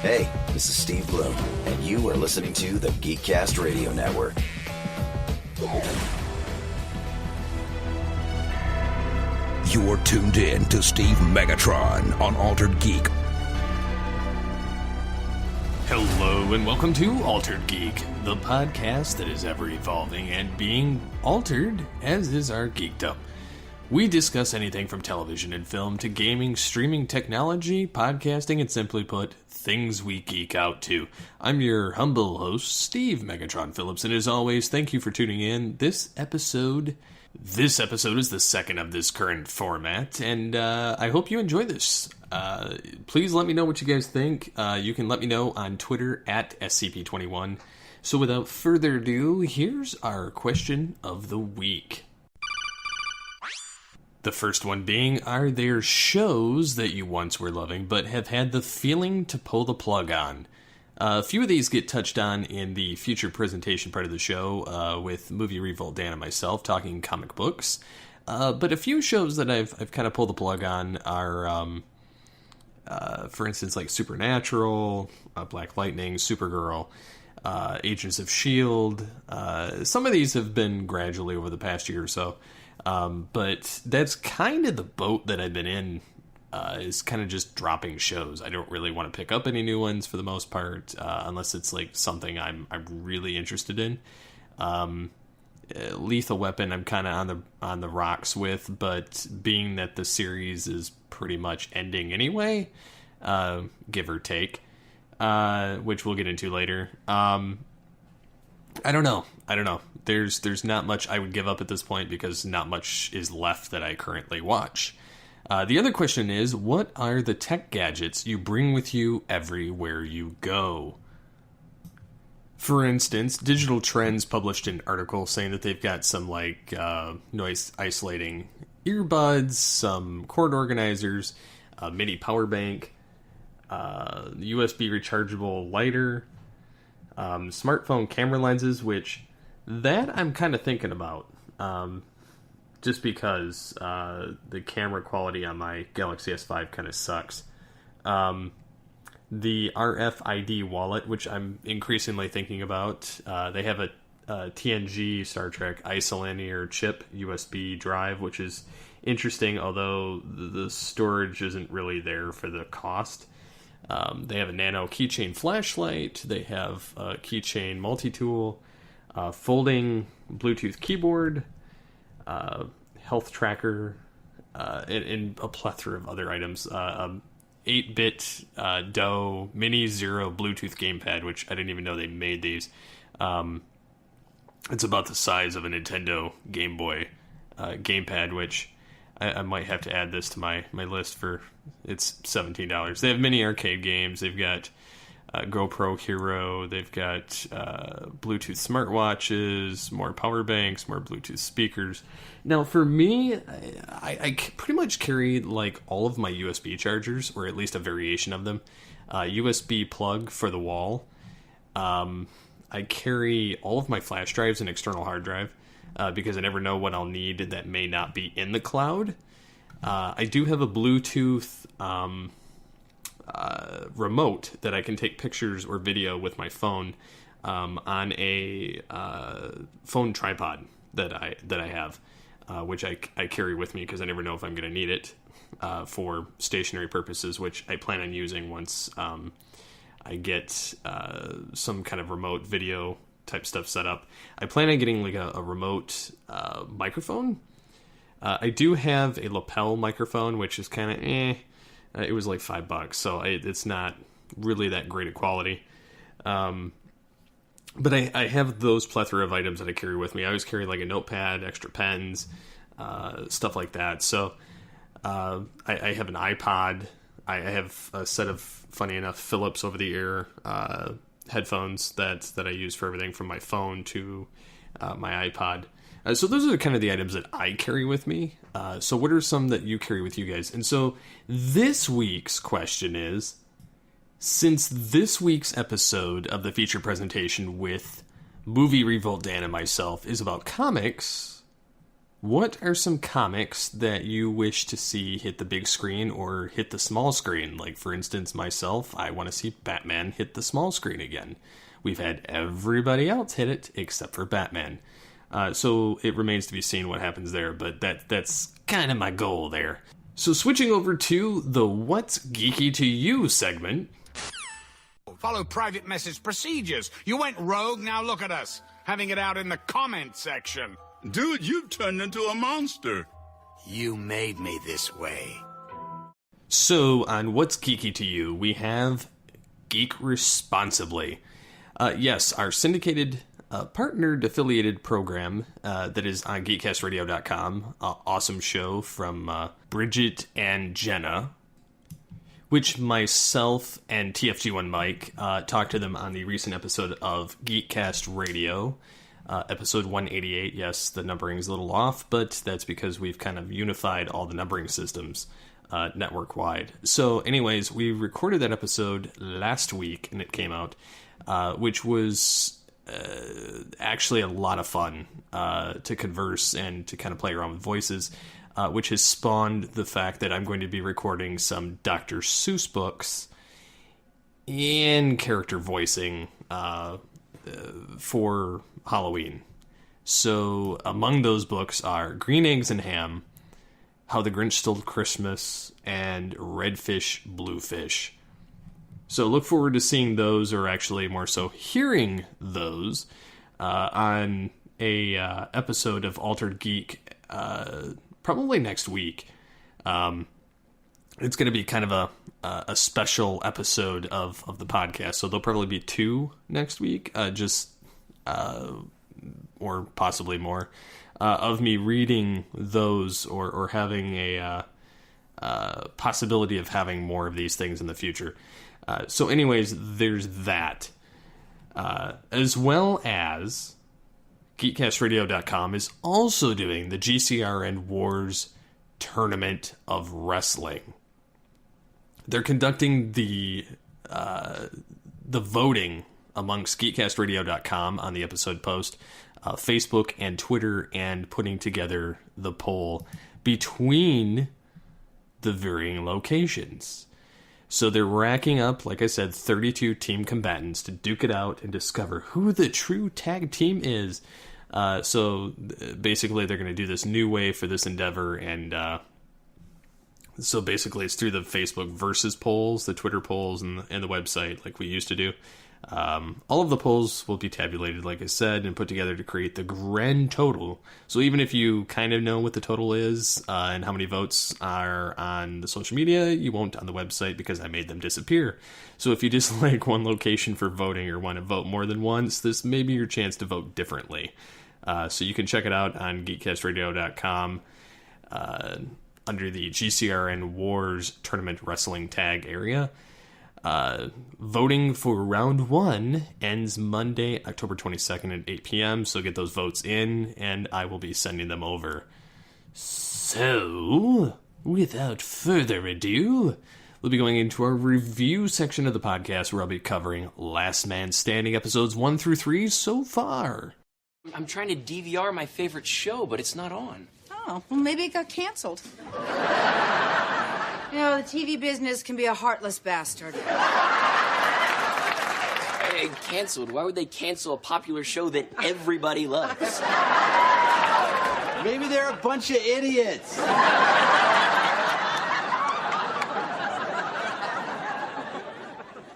Hey, this is Steve Bloom, and you are listening to the GeekCast Radio Network. You're tuned in to Steve Megatron on Altered Geek. Hello and welcome to Altered Geek, the podcast that is ever evolving and being altered, as is our geekdom. We discuss anything from television and film to gaming, streaming technology, podcasting, and simply put, things we geek out to. I'm your humble host, Steve Megatron Phillips, and as always, thank you for tuning in. This episode is the second of this current format, and I hope you enjoy this. Please let me know what you guys think. You can let me know on Twitter at SCP21. So without further ado, here's our question of the week. The first one being, are there shows that you once were loving but have had the feeling to pull the plug on? A few of these get touched on in the future presentation part of the show with MovieRevolt Dan and myself talking comic books. But a few shows that I've kind of pulled the plug on are, for instance, like Supernatural, Black Lightning, Supergirl, Agents of S.H.I.E.L.D. Some of these have been gradually over the past year or so. But that's kind of the boat that I've been in, is kind of just dropping shows. I don't really want to pick up any new ones for the most part, unless it's like something I'm really interested in. Lethal Weapon I'm kind of on the rocks with, but being that the series is pretty much ending anyway, give or take, which we'll get into later. I don't know. There's not much I would give up at this point because not much is left that I currently watch. The other question is, what are the tech gadgets you bring with you everywhere you go? For instance, Digital Trends published an article saying that they've got some like noise isolating earbuds, some cord organizers, a mini power bank, USB rechargeable lighter, smartphone camera lenses, which that I'm kind of thinking about, just because the camera quality on my Galaxy S5 kind of sucks. The RFID wallet, which I'm increasingly thinking about. They have a TNG Star Trek isolinear chip USB drive, which is interesting, although the storage isn't really there for the cost. They have a nano keychain flashlight. They have a keychain multi-tool, folding Bluetooth keyboard, health tracker, and a plethora of other items. 8-bit DOE Mini Zero Bluetooth gamepad, which I didn't even know they made these. It's about the size of a Nintendo Game Boy gamepad, which I might have to add this to my list for, it's $17. They have mini arcade games. They've got GoPro Hero. They've got Bluetooth smartwatches, more power banks, more Bluetooth speakers. Now, for me, I pretty much carry like all of my USB chargers, or at least a variation of them. USB plug for the wall. I carry all of my flash drives and external hard drive. Because I never know what I'll need that may not be in the cloud. I do have a Bluetooth remote that I can take pictures or video with my phone on a phone tripod that I have, which I carry with me because I never know if I'm going to need it for stationary purposes, which I plan on using once I get some kind of remote video type stuff set up. I plan on getting like a remote microphone. I do have a lapel microphone, which is kind of it was like $5, so it's not really that great a quality. But I have those plethora of items that I carry with me. I always carry like a notepad, extra pens, stuff like that. So I have an iPod. I have a set of, funny enough, Philips over-the-ear headphones that I use for everything from my phone to my iPod. So those are kind of the items that I carry with me. So what are some that you carry with you guys? And so this week's question is, since this week's episode of the feature presentation with MovieRevolt Dan and myself is about comics, what are some comics that you wish to see hit the big screen or hit the small screen? Like, for instance, myself, I want to see Batman hit the small screen again. We've had everybody else hit it except for Batman. So it remains to be seen what happens there, but that's kind of my goal there. So switching over to the What's Geeky to You segment. Follow private message procedures. You went rogue, now look at us. Having it out in the comment section. Dude, you've turned into a monster. You made me this way. So on What's Geeky to You, we have Geek Responsibly. Yes, our syndicated, partnered, affiliated program that is on GeekCastRadio.com. Awesome show from Bridget and Jenna, which myself and TFG1 Mike talked to them on the recent episode of GeekCast Radio, episode 188. Yes, the numbering is a little off, but that's because we've kind of unified all the numbering systems network-wide. So anyways, we recorded that episode last week, and it came out, which was actually a lot of fun to converse and to kind of play around with voices, which has spawned the fact that I'm going to be recording some Dr. Suess books in character voicing for Halloween. So among those books are Green Eggs and Ham, How the Grinch Stole Christmas, and Red Fish, Blue Fish. So look forward to seeing those, or actually more so hearing those, on a episode of Altered Geek, probably next week. It's going to be kind of a special episode of the podcast, so there'll probably be 2 next week, or possibly more, of me reading those, or having a possibility of having more of these things in the future. So anyways, there's that. As well as GeekCastRadio.com is also doing the GCRN WarZ Tournament of Wrestling. They're conducting the voting amongst GeekCastRadio.com on the episode post, Facebook and Twitter, and putting together the poll between the varying locations. So they're racking up, like I said, 32 team combatants to duke it out and discover who the true tag team is. So basically they're going to do this new way for this endeavor, and so basically it's through the Facebook versus polls, the Twitter polls, and the website like we used to do. All of the polls will be tabulated, like I said, and put together to create the grand total. So even if you kind of know what the total is and how many votes are on the social media, you won't on the website because I made them disappear. So if you dislike one location for voting or want to vote more than once, this may be your chance to vote differently. So you can check it out on GeekCastRadio.com under the GCRN WarZ Tournament Wrestling Tag area. Voting for round 1 ends Monday, October 22nd at 8 p.m. So get those votes in, and I will be sending them over. So, without further ado, we'll be going into our review section of the podcast, where I'll be covering Last Man Standing episodes 1 through 3 so far. I'm trying to DVR my favorite show, but it's not on. Oh, well, maybe it got canceled. You know, the TV business can be a heartless bastard. Hey, canceled? Why would they cancel a popular show that everybody loves? Maybe they're a bunch of idiots.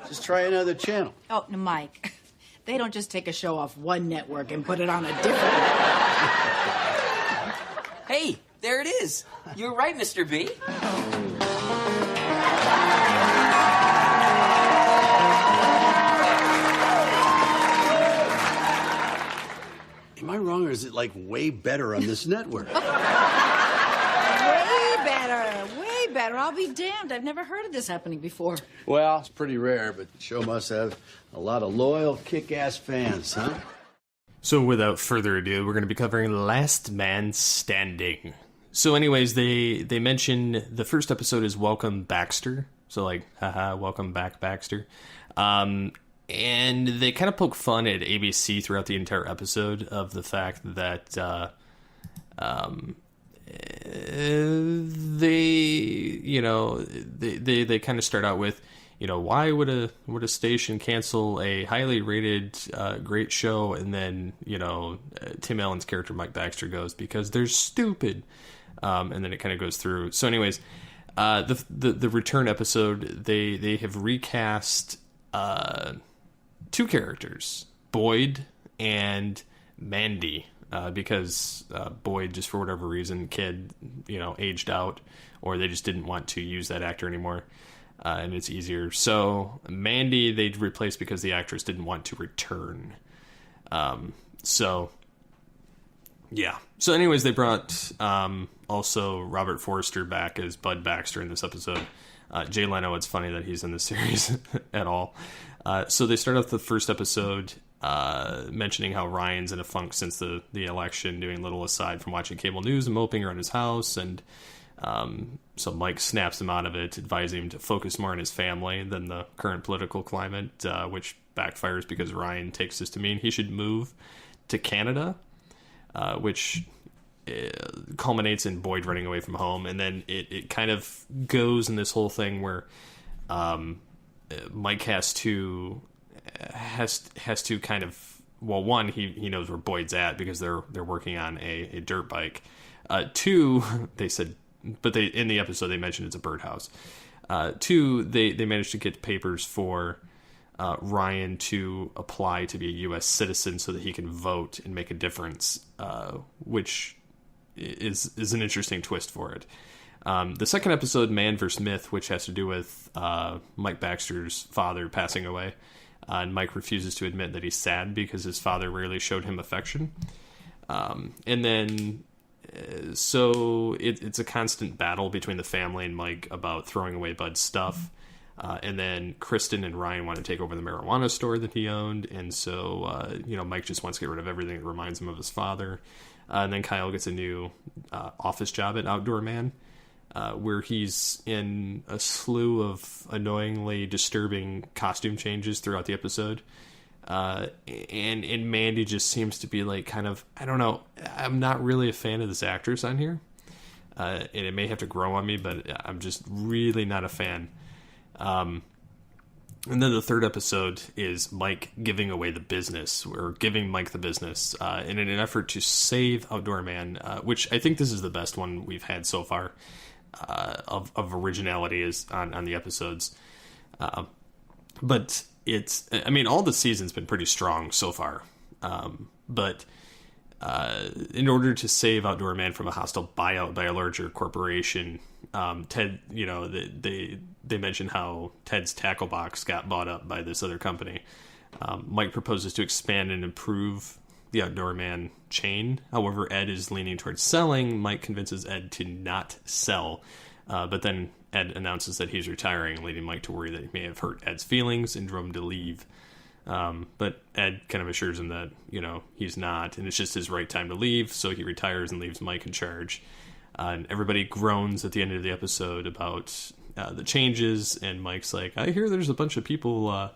Just try another channel. Oh, no, Mike. They don't just take a show off one network and put it on a different. Hey, there it is. You're right, Mr. B. Am I wrong, or is it, like, way better on this network? Way better. I'll be damned. I've never heard of this happening before. Well, it's pretty rare, but the show must have a lot of loyal, kick-ass fans, huh? So without further ado, we're going to be covering Last Man Standing. So anyways, they mention the first episode is Welcome Baxter. So like, haha, welcome back, Baxter. And they kind of poke fun at ABC throughout the entire episode of the fact that they kind of start out with, why would a station cancel a highly rated, great show? And then, Tim Allen's character, Mike Baxter, goes, because they're stupid. And then it kind of goes through. So anyways, the return episode, they have recast, 2 characters, Boyd and Mandy, because, Boyd, just for whatever reason, kid, aged out, or they just didn't want to use that actor anymore. And it's easier. So Mandy they'd replace because the actress didn't want to return. So anyways, they brought also Robert Forster back as Bud Baxter in this episode. Jay Leno, it's funny that he's in this series at all. So they start off the first episode mentioning how Ryan's in a funk since the election, doing little aside from watching cable news and moping around his house. And so Mike snaps him out of it, advising him to focus more on his family than the current political climate, which backfires because Ryan takes this to mean he should move to Canada, which culminates in Boyd running away from home. And then it kind of goes in this whole thing where Mike has to kind of, well, one, he knows where Boyd's at because they're working on a dirt bike. 2, they said, but in the episode they mentioned it's a birdhouse. 2, they managed to get papers for Ryan to apply to be a U.S. citizen so that he can vote and make a difference, which is an interesting twist for it. The second episode, Man vs. Myth, which has to do with Mike Baxter's father passing away, and Mike refuses to admit that he's sad because his father rarely showed him affection. And then so it's a constant battle between the family and Mike about throwing away Bud's stuff. And then Kristen and Ryan want to take over the marijuana store that he owned. And so, Mike just wants to get rid of everything that reminds him of his father. And then Kyle gets a new office job at Outdoor Man, where he's in a slew of annoyingly disturbing costume changes throughout the episode. And Mandy just seems to be like kind of, I don't know, I'm not really a fan of this actress on here. And it may have to grow on me, but I'm just really not a fan. And then the third episode is Mike giving away the business, or giving Mike the business, in an effort to save Outdoor Man, which I think this is the best one we've had so far, of originality is on the episodes. But all the season's been pretty strong so far. But in order to save Outdoor Man from a hostile buyout by a larger corporation, Ted, they mention how Ted's tackle box got bought up by this other company. Mike proposes to expand and improve the Outdoor Man chain. However, Ed is leaning towards selling. Mike convinces Ed to not sell. But then Ed announces that he's retiring, leading Mike to worry that he may have hurt Ed's feelings and drove him to leave. But Ed kind of assures him that, he's not, and it's just his right time to leave, so he retires and leaves Mike in charge. And everybody groans at the end of the episode about the changes, and Mike's like, I hear there's a bunch of people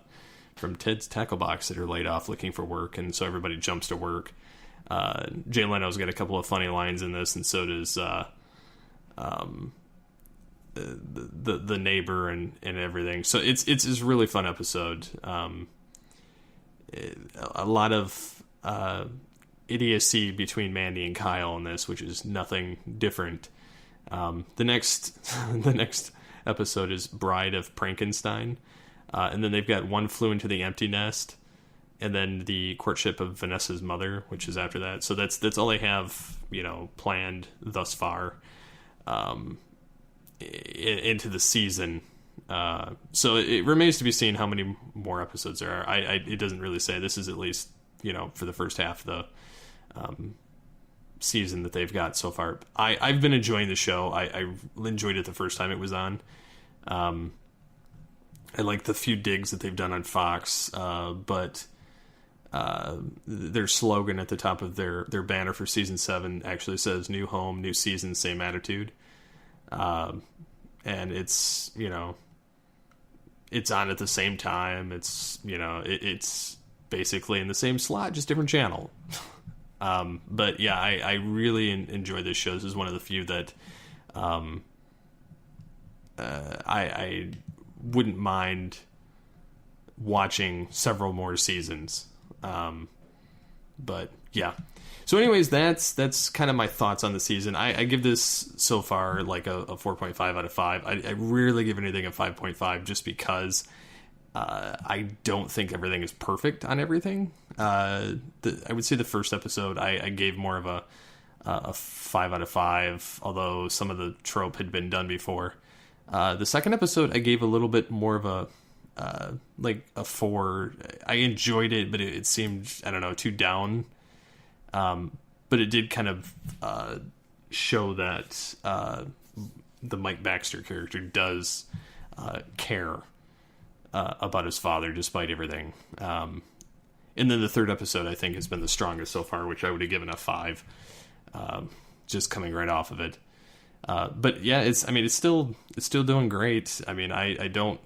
from Ted's tackle box that are laid off looking for work, and so everybody jumps to work. Jay Leno's got a couple of funny lines in this, and so does the neighbor and everything. So it's a really fun episode. A lot of idiocy between Mandy and Kyle in this, which is nothing different. The next episode is Bride of Frankenstein, and then they've got One Flew into the Empty Nest, and then the courtship of Vanessa's mother, which is after that. So that's all they have, planned thus far into the season. So it remains to be seen how many more episodes there are. It doesn't really say. This is at least, for the first half of the season that they've got so far. I've been enjoying the show. I enjoyed it the first time it was on. I like the few digs that they've done on Fox, but their slogan at the top of their banner for season 7 actually says "New home, new season, same attitude." And it's, it's on at the same time. It's, it's basically in the same slot, just different channel. But yeah, I really enjoy this show. This is one of the few that I wouldn't mind watching several more seasons. But yeah. So anyways, that's kind of my thoughts on the season. I give this so far like a 4.5 out of 5. I rarely give anything a 5.5 just because I don't think everything is perfect on everything. I would say the first episode I gave more of a 5 out of 5, although some of the trope had been done before. The second episode I gave a little bit more of a like a 4. I enjoyed it, but it seemed, I don't know, too down. But it did kind of show that the Mike Baxter character does care about his father despite everything. And then the third episode I think has been the strongest so far, which I would have given a 5, just coming right off of it. But yeah, it's still doing great. I mean, I don't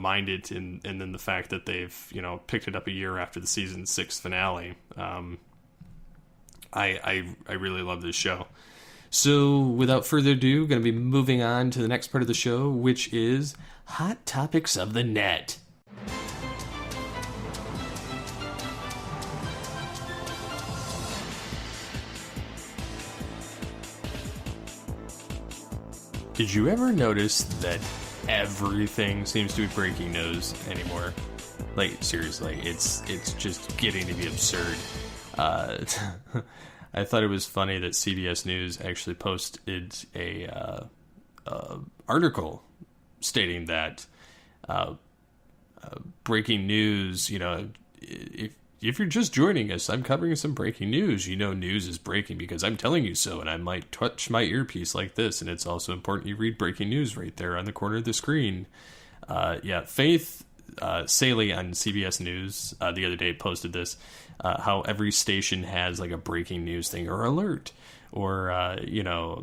mind it, and then the fact that they've picked it up a year after the season 6 finale. I really love this show. So without further ado, going to be moving on to the next part of the show, which is Hot Topics of the Net. Did you ever notice that everything seems to be breaking news anymore? Like, seriously, it's just getting to be absurd. I thought it was funny that CBS News actually posted a article stating that breaking news, if you're just joining us, I'm covering some breaking news. News is breaking because I'm telling you so, and I might touch my earpiece like this, and it's also important you read breaking news right there on the corner of the screen. Faith Saley on CBS News the other day posted this, how every station has like a breaking news thing or alert, or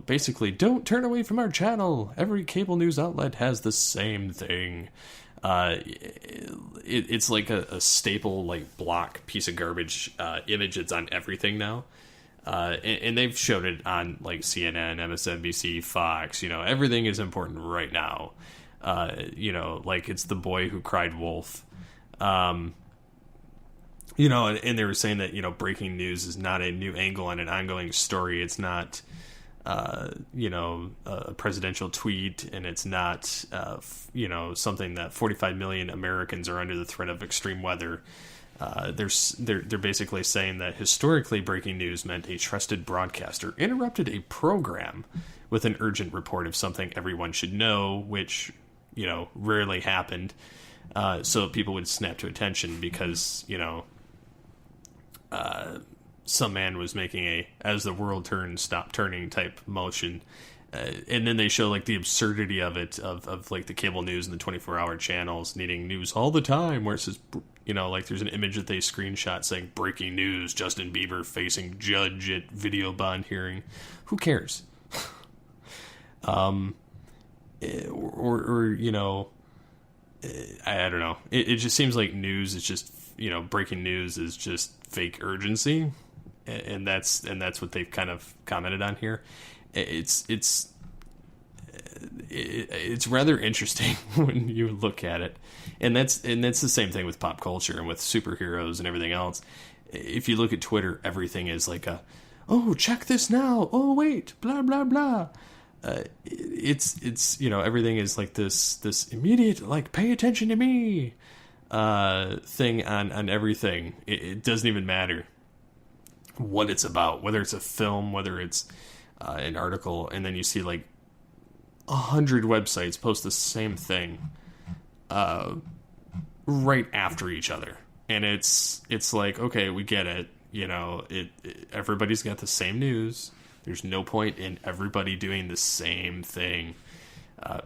basically don't turn away from our channel. Every cable news outlet has the same thing. It's like a staple, like block piece of garbage image that's on everything now. And they've showed it on like CNN, MSNBC, Fox. Everything is important right now. Like it's the boy who cried wolf. And they were saying that, breaking news is not a new angle on an ongoing story. It's not, a presidential tweet, and it's not, something that 45 million Americans are under the threat of extreme weather. They're basically saying that historically breaking news meant a trusted broadcaster interrupted a program with an urgent report of something everyone should know, which, rarely happened. So people would snap to attention because, some man was making a as the world turns, stop turning type motion. And then they show like the absurdity of it, of like the cable news and the 24-hour channels needing news all the time, where it says, like there's an image that they screenshot saying breaking news, Justin Bieber facing judge at video bond hearing. Who cares? I don't know. It just seems like news is just, breaking news is just fake urgency. And that's what they've kind of commented on here. It's rather interesting when you look at it, and that's the same thing with pop culture and with superheroes and everything else. If you look at Twitter, everything is like oh, check this now. Oh, wait, blah blah blah. It's everything is like this immediate, like, pay attention to me thing on everything. It doesn't even matter what it's about, whether it's a film, whether it's an article, and then you see like 100 websites post the same thing right after each other, and it's like, okay, we get it. Everybody's got the same news. There's no point in everybody doing the same thing,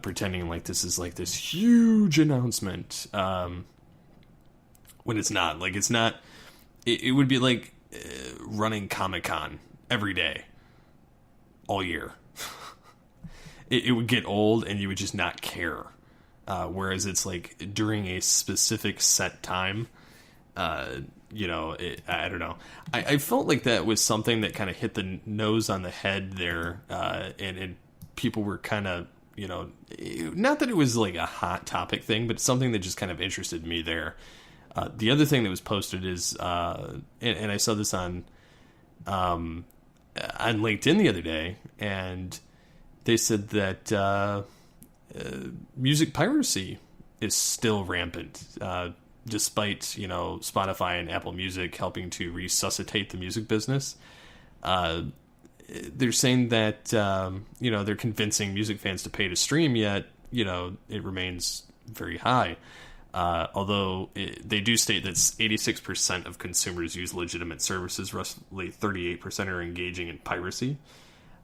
pretending like this is like this huge announcement when it's not. Like, it's not. It would be like running Comic-Con every day, all year. It would get old, and you would just not care. Whereas it's like during a specific set time, I don't know. I felt like that was something that kind of hit the nose on the head there, and people were kind of, not that it was like a hot topic thing, but something that just kind of interested me there. The other thing that was posted is, and I saw this on LinkedIn the other day, and they said that music piracy is still rampant, despite, Spotify and Apple Music helping to resuscitate the music business. They're saying that, they're convincing music fans to pay to stream, yet, it remains very high. Although they do state that 86% of consumers use legitimate services, roughly 38% are engaging in piracy.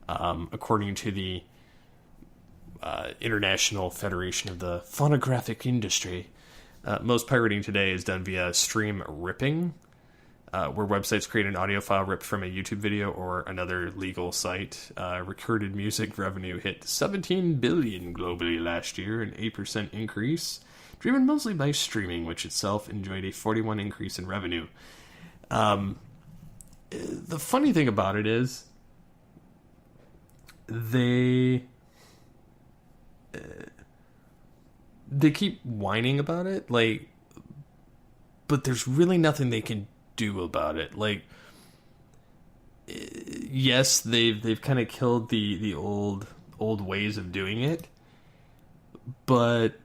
According to the International Federation of the Phonographic Industry, most pirating today is done via stream ripping, where websites create an audio file ripped from a YouTube video or another legal site. Recorded music revenue hit $17 billion globally last year, an 8% increase, driven mostly by streaming, which itself enjoyed a 41% increase in revenue. The funny thing about it is they keep whining about it, but there's really nothing they can do about it. Yes, they've kind of killed the old ways of doing it, but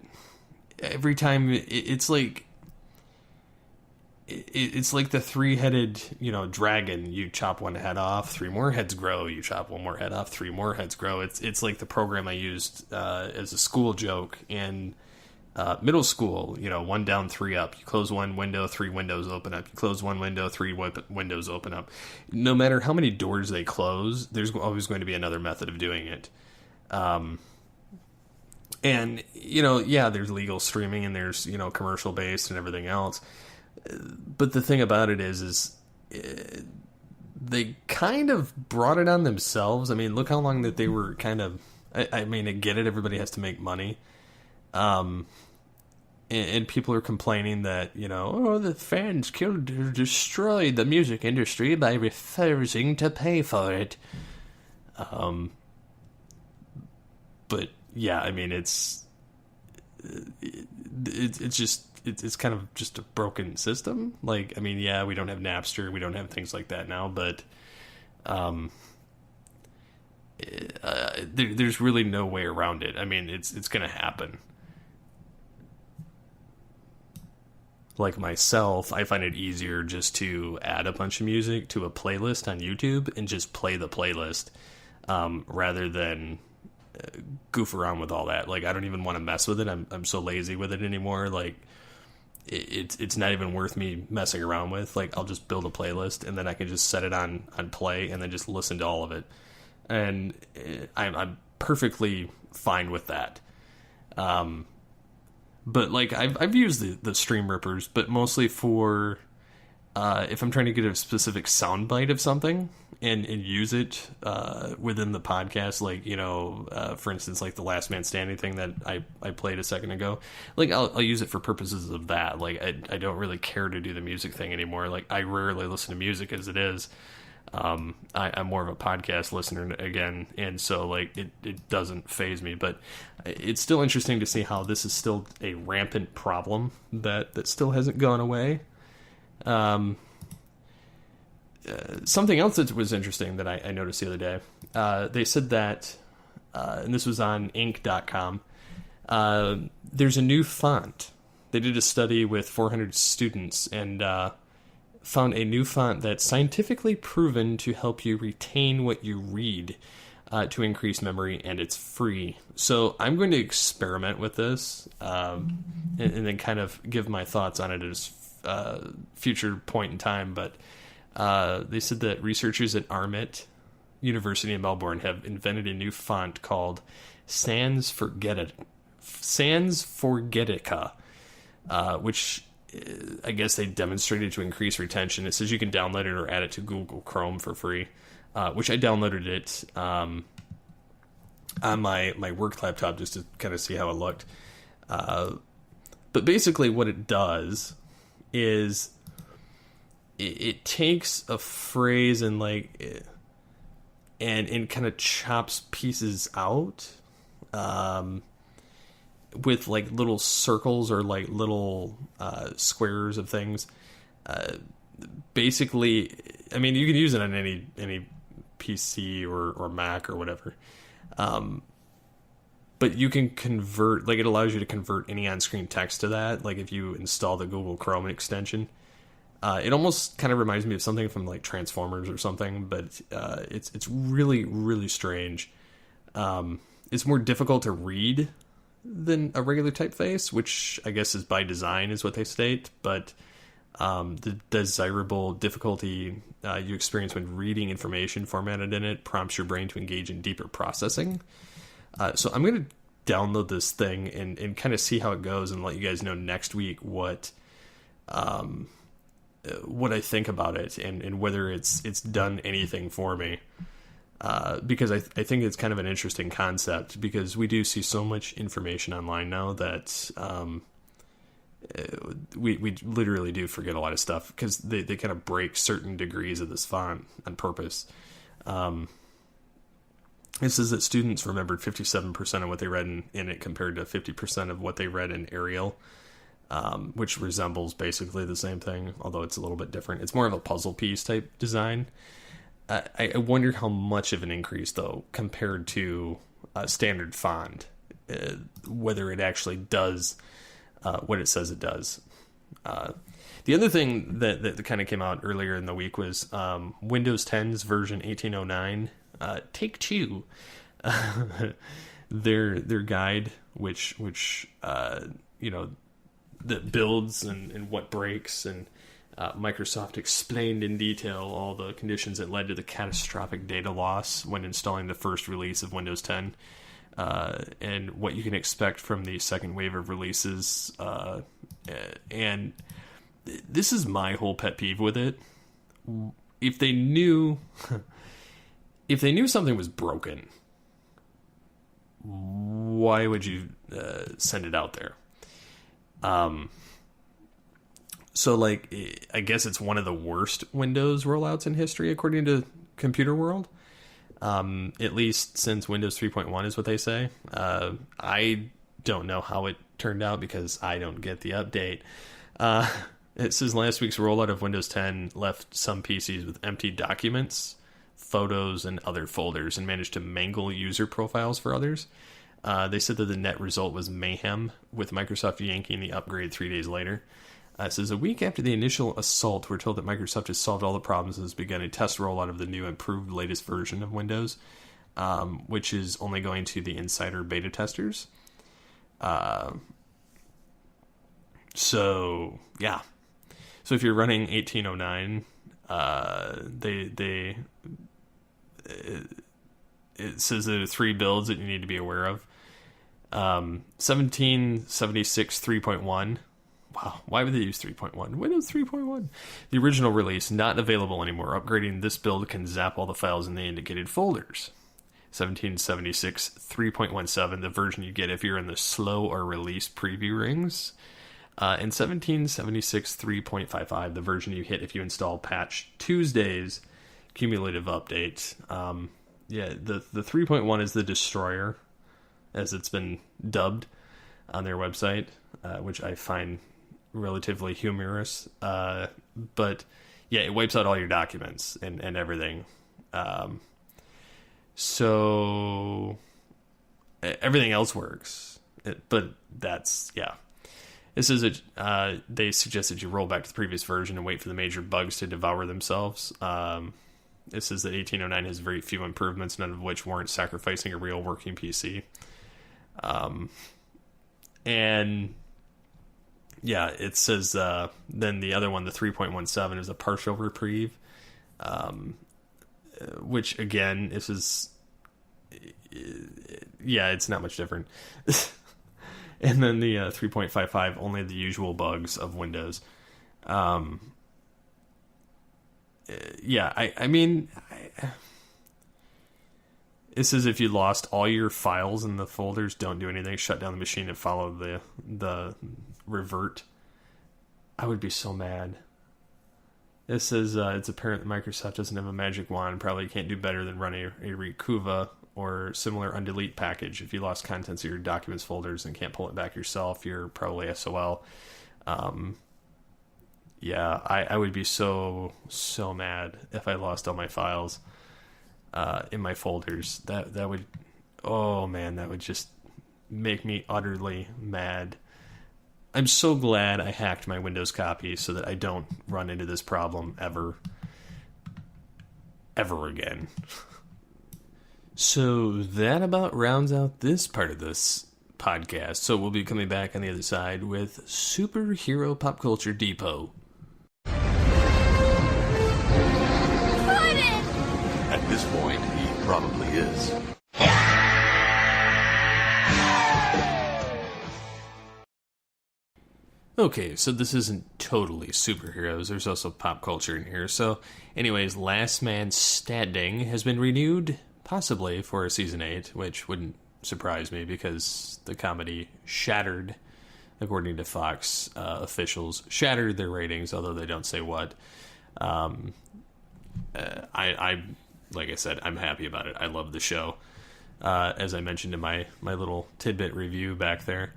every time it's like the three-headed, dragon. You chop one head off, three more heads grow. You chop one more head off, three more heads grow. It's like the program I used as a school joke in middle school. One down, three up. You close one window, three windows open up. You close one window, three windows open up. No matter how many doors they close, there's always going to be another method of doing it. And, there's legal streaming and there's, commercial based and everything else. But the thing about it is they kind of brought it on themselves. I mean, look how long that they were kind of, I get it. Everybody has to make money. And people are complaining that, the fans killed or destroyed the music industry by refusing to pay for it. But yeah, it's just, it's kind of just a broken system. We don't have Napster, we don't have things like that now, but there's really no way around it. It's going to happen. Like myself, I find it easier just to add a bunch of music to a playlist on YouTube and just play the playlist, rather than goof around with all that. I don't even want to mess with it. I'm so lazy with it anymore. It's not even worth me messing around with. I'll just build a playlist and then I can just set it on play and then just listen to all of it. And I'm perfectly fine with that. But I've used the stream rippers, but mostly for if I'm trying to get a specific soundbite of something and use it within the podcast, for instance, the Last Man Standing thing that I played a second ago. I'll use it for purposes of that. I don't really care to do the music thing anymore. I rarely listen to music as it is. I'm more of a podcast listener again, and so it doesn't faze me. But it's still interesting to see how this is still a rampant problem that still hasn't gone away. Something else that was interesting that I noticed the other day, they said that, and this was on Inc.com, there's a new font. They did a study with 400 students and found a new font that's scientifically proven to help you retain what you read, to increase memory, and it's free. So I'm going to experiment with this, and then kind of give my thoughts on it at a future point in time. But they said that researchers at Armit University in Melbourne have invented a new font called Sans Forgetica, which I guess they demonstrated to increase retention. It says you can download it or add it to Google Chrome for free, which I downloaded it on my work laptop just to kind of see how it looked. But basically what it does is it takes a phrase and like and kind of chops pieces out with like little circles or like little squares of things. Basically, I mean, you can use it on any PC or Mac or whatever. But you can convert, like it allows you to convert any on-screen text to that. Like if you install the Google Chrome extension, it almost kind of reminds me of something from like Transformers or something, but it's really, really strange. It's more difficult to read than a regular typeface, which I guess is by design is what they state, but the desirable difficulty you experience when reading information formatted in it prompts your brain to engage in deeper processing. So I'm going to download this thing and kind of see how it goes and let you guys know next week what I think about it and whether it's done anything for me. Because I think it's kind of an interesting concept, because we do see so much information online now that we literally do forget a lot of stuff because they kind of break certain degrees of this font on purpose. It says that students remembered 57% of what they read in it compared to 50% of what they read in Arial, which resembles basically the same thing, although it's a little bit different. It's more of a puzzle piece type design. I wonder how much of an increase, though, compared to a standard font, whether it actually does what it says it does. The other thing that kind of came out earlier in the week was Windows 10's version 1809. Take Two, their guide, which that builds and what breaks, and Microsoft explained in detail all the conditions that led to the catastrophic data loss when installing the first release of Windows 10, and what you can expect from the second wave of releases. And this is my whole pet peeve with it. If they knew something was broken, why would you send it out there? So, like, I guess it's one of the worst Windows rollouts in history, according to Computer World. At least since Windows 3.1 is what they say. I don't know how it turned out because I don't get the update. It says last week's rollout of Windows 10 left some PCs with empty documents, photos, and other folders, and managed to mangle user profiles for others. They said that the net result was mayhem, with Microsoft yanking the upgrade 3 days later. It says a week after the initial assault, we're told that Microsoft has solved all the problems and has begun a test rollout of the new improved latest version of Windows, which is only going to the insider beta testers. So, yeah. So if you're running 1809, it says there are 3 builds that you need to be aware of. 1776 3.1. Wow, why would they use 3.1? Windows 3.1. The original release, not available anymore. Upgrading this build can zap all the files in the indicated folders. 1776 3.17, the version you get if you're in the slow or release preview rings. And 1776 3.55, the version you hit if you install patch Tuesday's cumulative update. The 3.1 is the destroyer, as it's been dubbed on their website, which I find relatively humorous. But yeah, it wipes out all your documents and everything. So everything else works, but that's, yeah. This is they suggest that you roll back to the previous version and wait for the major bugs to devour themselves. It says that 1809 has very few improvements, none of which warrant sacrificing a real working PC. And yeah, it says then the other one, the 3.17, is a partial reprieve, which again, this is, yeah, it's not much different. And then the 3.55, only the usual bugs of Windows. Yeah, I mean, it says if you lost all your files in the folders, don't do anything. Shut down the machine and follow the revert. I would be so mad. It says it's apparent that Microsoft doesn't have a magic wand. Probably can't do better than run a Rekuva or similar undelete package. If you lost contents of your documents folders and can't pull it back yourself, you're probably SOL. Yeah, I would be so mad if I lost all my files in my folders. That would, oh man, that would just make me utterly mad. I'm so glad I hacked my Windows copy so that I don't run into this problem ever again. So that about rounds out this part of this podcast. So we'll be coming back on the other side with Superhero Pop Culture Depot. At this point, he probably is. Okay, so this isn't totally superheroes. There's also pop culture in here. So, anyways, Last Man Standing has been renewed, possibly for a season 8, which wouldn't surprise me because the comedy shattered, according to Fox officials, shattered their ratings, although they don't say what. I like I said, I'm happy about it. I love the show, as I mentioned in my little tidbit review back there.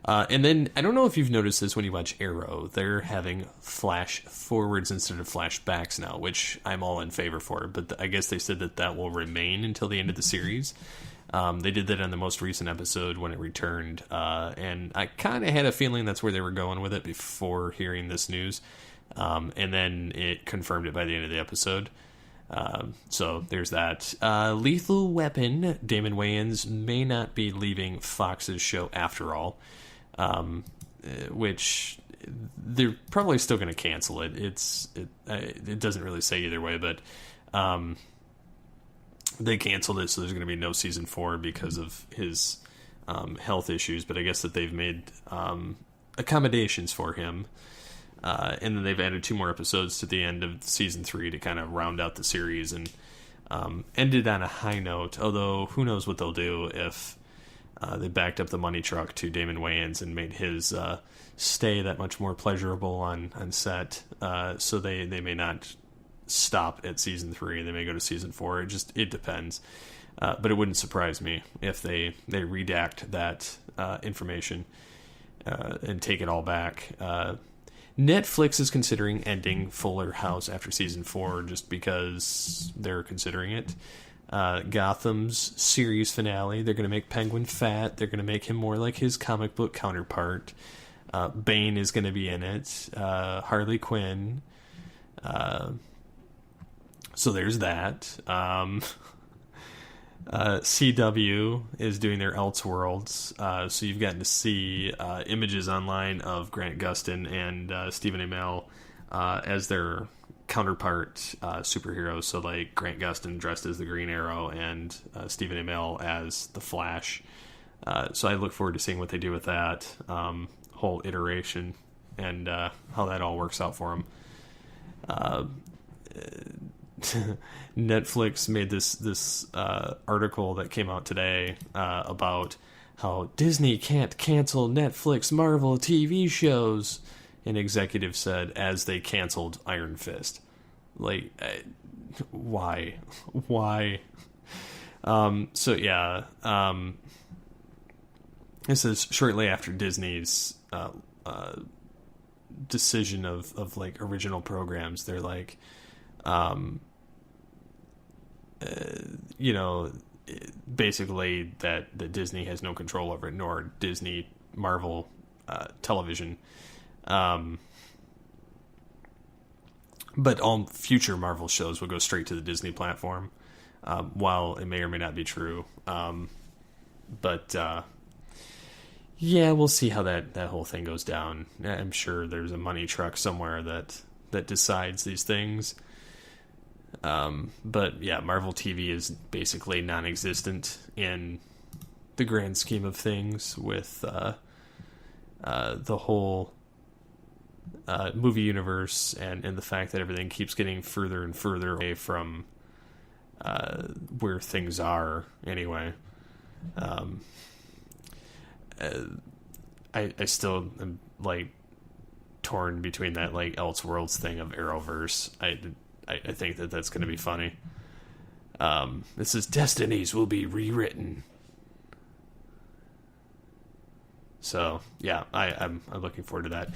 And then, I don't know if you've noticed this when you watch Arrow, they're having flash forwards instead of flashbacks now, which I'm all in favor for, but I guess they said that will remain until the end of the series. They did that on the most recent episode when it returned, and I kind of had a feeling that's where they were going with it before hearing this news, and then it confirmed it by the end of the episode. So there's that. Lethal Weapon, Damon Wayans may not be leaving Fox's show after all, which they're probably still going to cancel it. It doesn't really say either way, but they canceled it, so there's going to be no season 4 because of his health issues. But I guess that they've made accommodations for him. And then they've added 2 more episodes to the end of season 3 to kind of round out the series and ended on a high note, although who knows what they'll do if they backed up the money truck to Damon Wayans and made his stay that much more pleasurable on set. So they may not stop at season 3. They may go to season 4. It depends. But it wouldn't surprise me if they redact that information and take it all back. Netflix is considering ending Fuller House after season 4 just because they're considering it. Gotham's series finale, they're going to make Penguin fat. They're going to make him more like his comic book counterpart. Bane is going to be in it. Harley Quinn. So there's that. CW is doing their Elseworlds, so you've gotten to see images online of Grant Gustin and Stephen Amell as their counterpart superheroes. So like Grant Gustin dressed as the Green Arrow and Stephen Amell as the Flash. So I look forward to seeing what they do with that whole iteration and how that all works out for them. Netflix made this article that came out today about how Disney can't cancel Netflix Marvel TV shows. An executive said as they canceled Iron Fist. Like, why? So yeah, this is shortly after Disney's decision of like original programs. They're like, basically that Disney has no control over it, nor Disney Marvel television. But all future Marvel shows will go straight to the Disney platform, while it may or may not be true. But we'll see how that whole thing goes down. I'm sure there's a money truck somewhere that decides these things. But yeah, Marvel TV is basically non-existent in the grand scheme of things with the whole movie universe and the fact that everything keeps getting further and further away from where things are anyway. I still am like torn between that like Elseworlds thing of Arrowverse. I think that's going to be funny. This is Destinies will be rewritten. So yeah, I'm looking forward to that.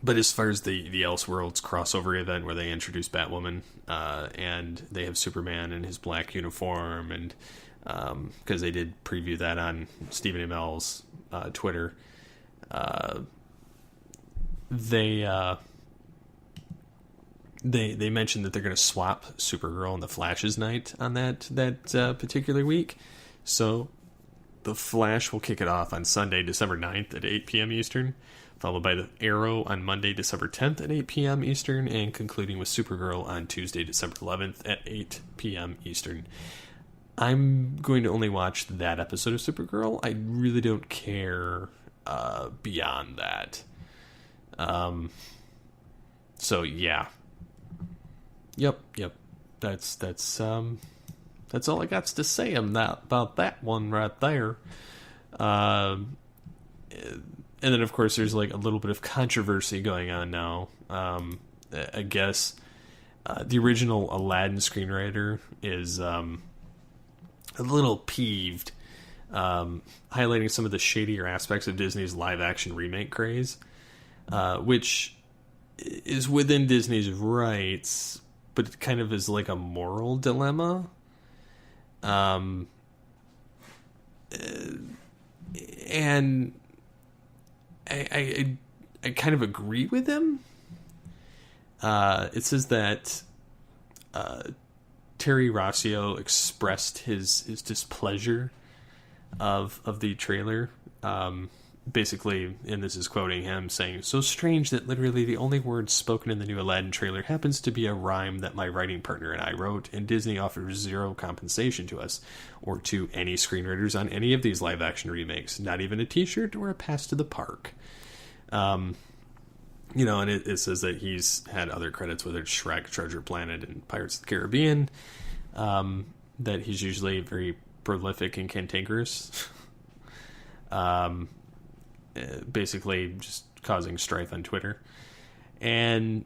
But as far as the Elseworlds crossover event where they introduce Batwoman, and they have Superman in his black uniform, and because they did preview that on Stephen Amell's Twitter, they mentioned that they're going to swap Supergirl and the Flash's night on that particular week. So the Flash will kick it off on Sunday, December 9th at 8 p.m. Eastern, followed by the Arrow on Monday, December 10th at 8 p.m. Eastern, and concluding with Supergirl on Tuesday, December 11th at 8 p.m. Eastern. I'm going to only watch that episode of Supergirl. I really don't care beyond that. So yeah. Yep. That's all I got to say about that one right there. And then, of course, there's like a little bit of controversy going on now. I guess the original Aladdin screenwriter is a little peeved, highlighting some of the shadier aspects of Disney's live-action remake craze, which is within Disney's rights, but it kind of is like a moral dilemma. And I kind of agree with him. It says that Terry Rossio expressed his displeasure of the trailer. Basically, and this is quoting him, saying, "So strange that literally the only words spoken in the new Aladdin trailer happens to be a rhyme that my writing partner and I wrote, and Disney offers zero compensation to us, or to any screenwriters on any of these live-action remakes, not even a t-shirt or a pass to the park." And it says that he's had other credits, whether it's Shrek, Treasure Planet, and Pirates of the Caribbean, that he's usually very prolific and cantankerous. Basically just causing strife on Twitter. And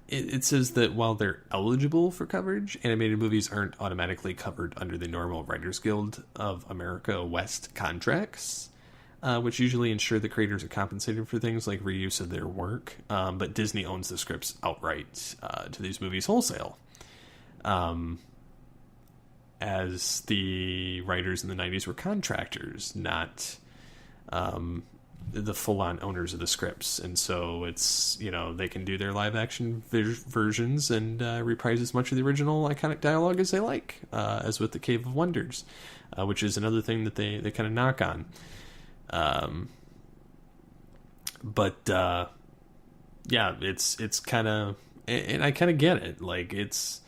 it says that while they're eligible for coverage, animated movies aren't automatically covered under the normal Writers Guild of America West contracts, which usually ensure the creators are compensated for things like reuse of their work. But Disney owns the scripts outright to these movies wholesale. As the writers in the 90s were contractors, not the full-on owners of the scripts. And so it's, they can do their live-action versions and reprise as much of the original iconic dialogue as they like, as with the Cave of Wonders, which is another thing that they kind of knock on. Yeah, it's kind of, and I kind of get it. Like, it's,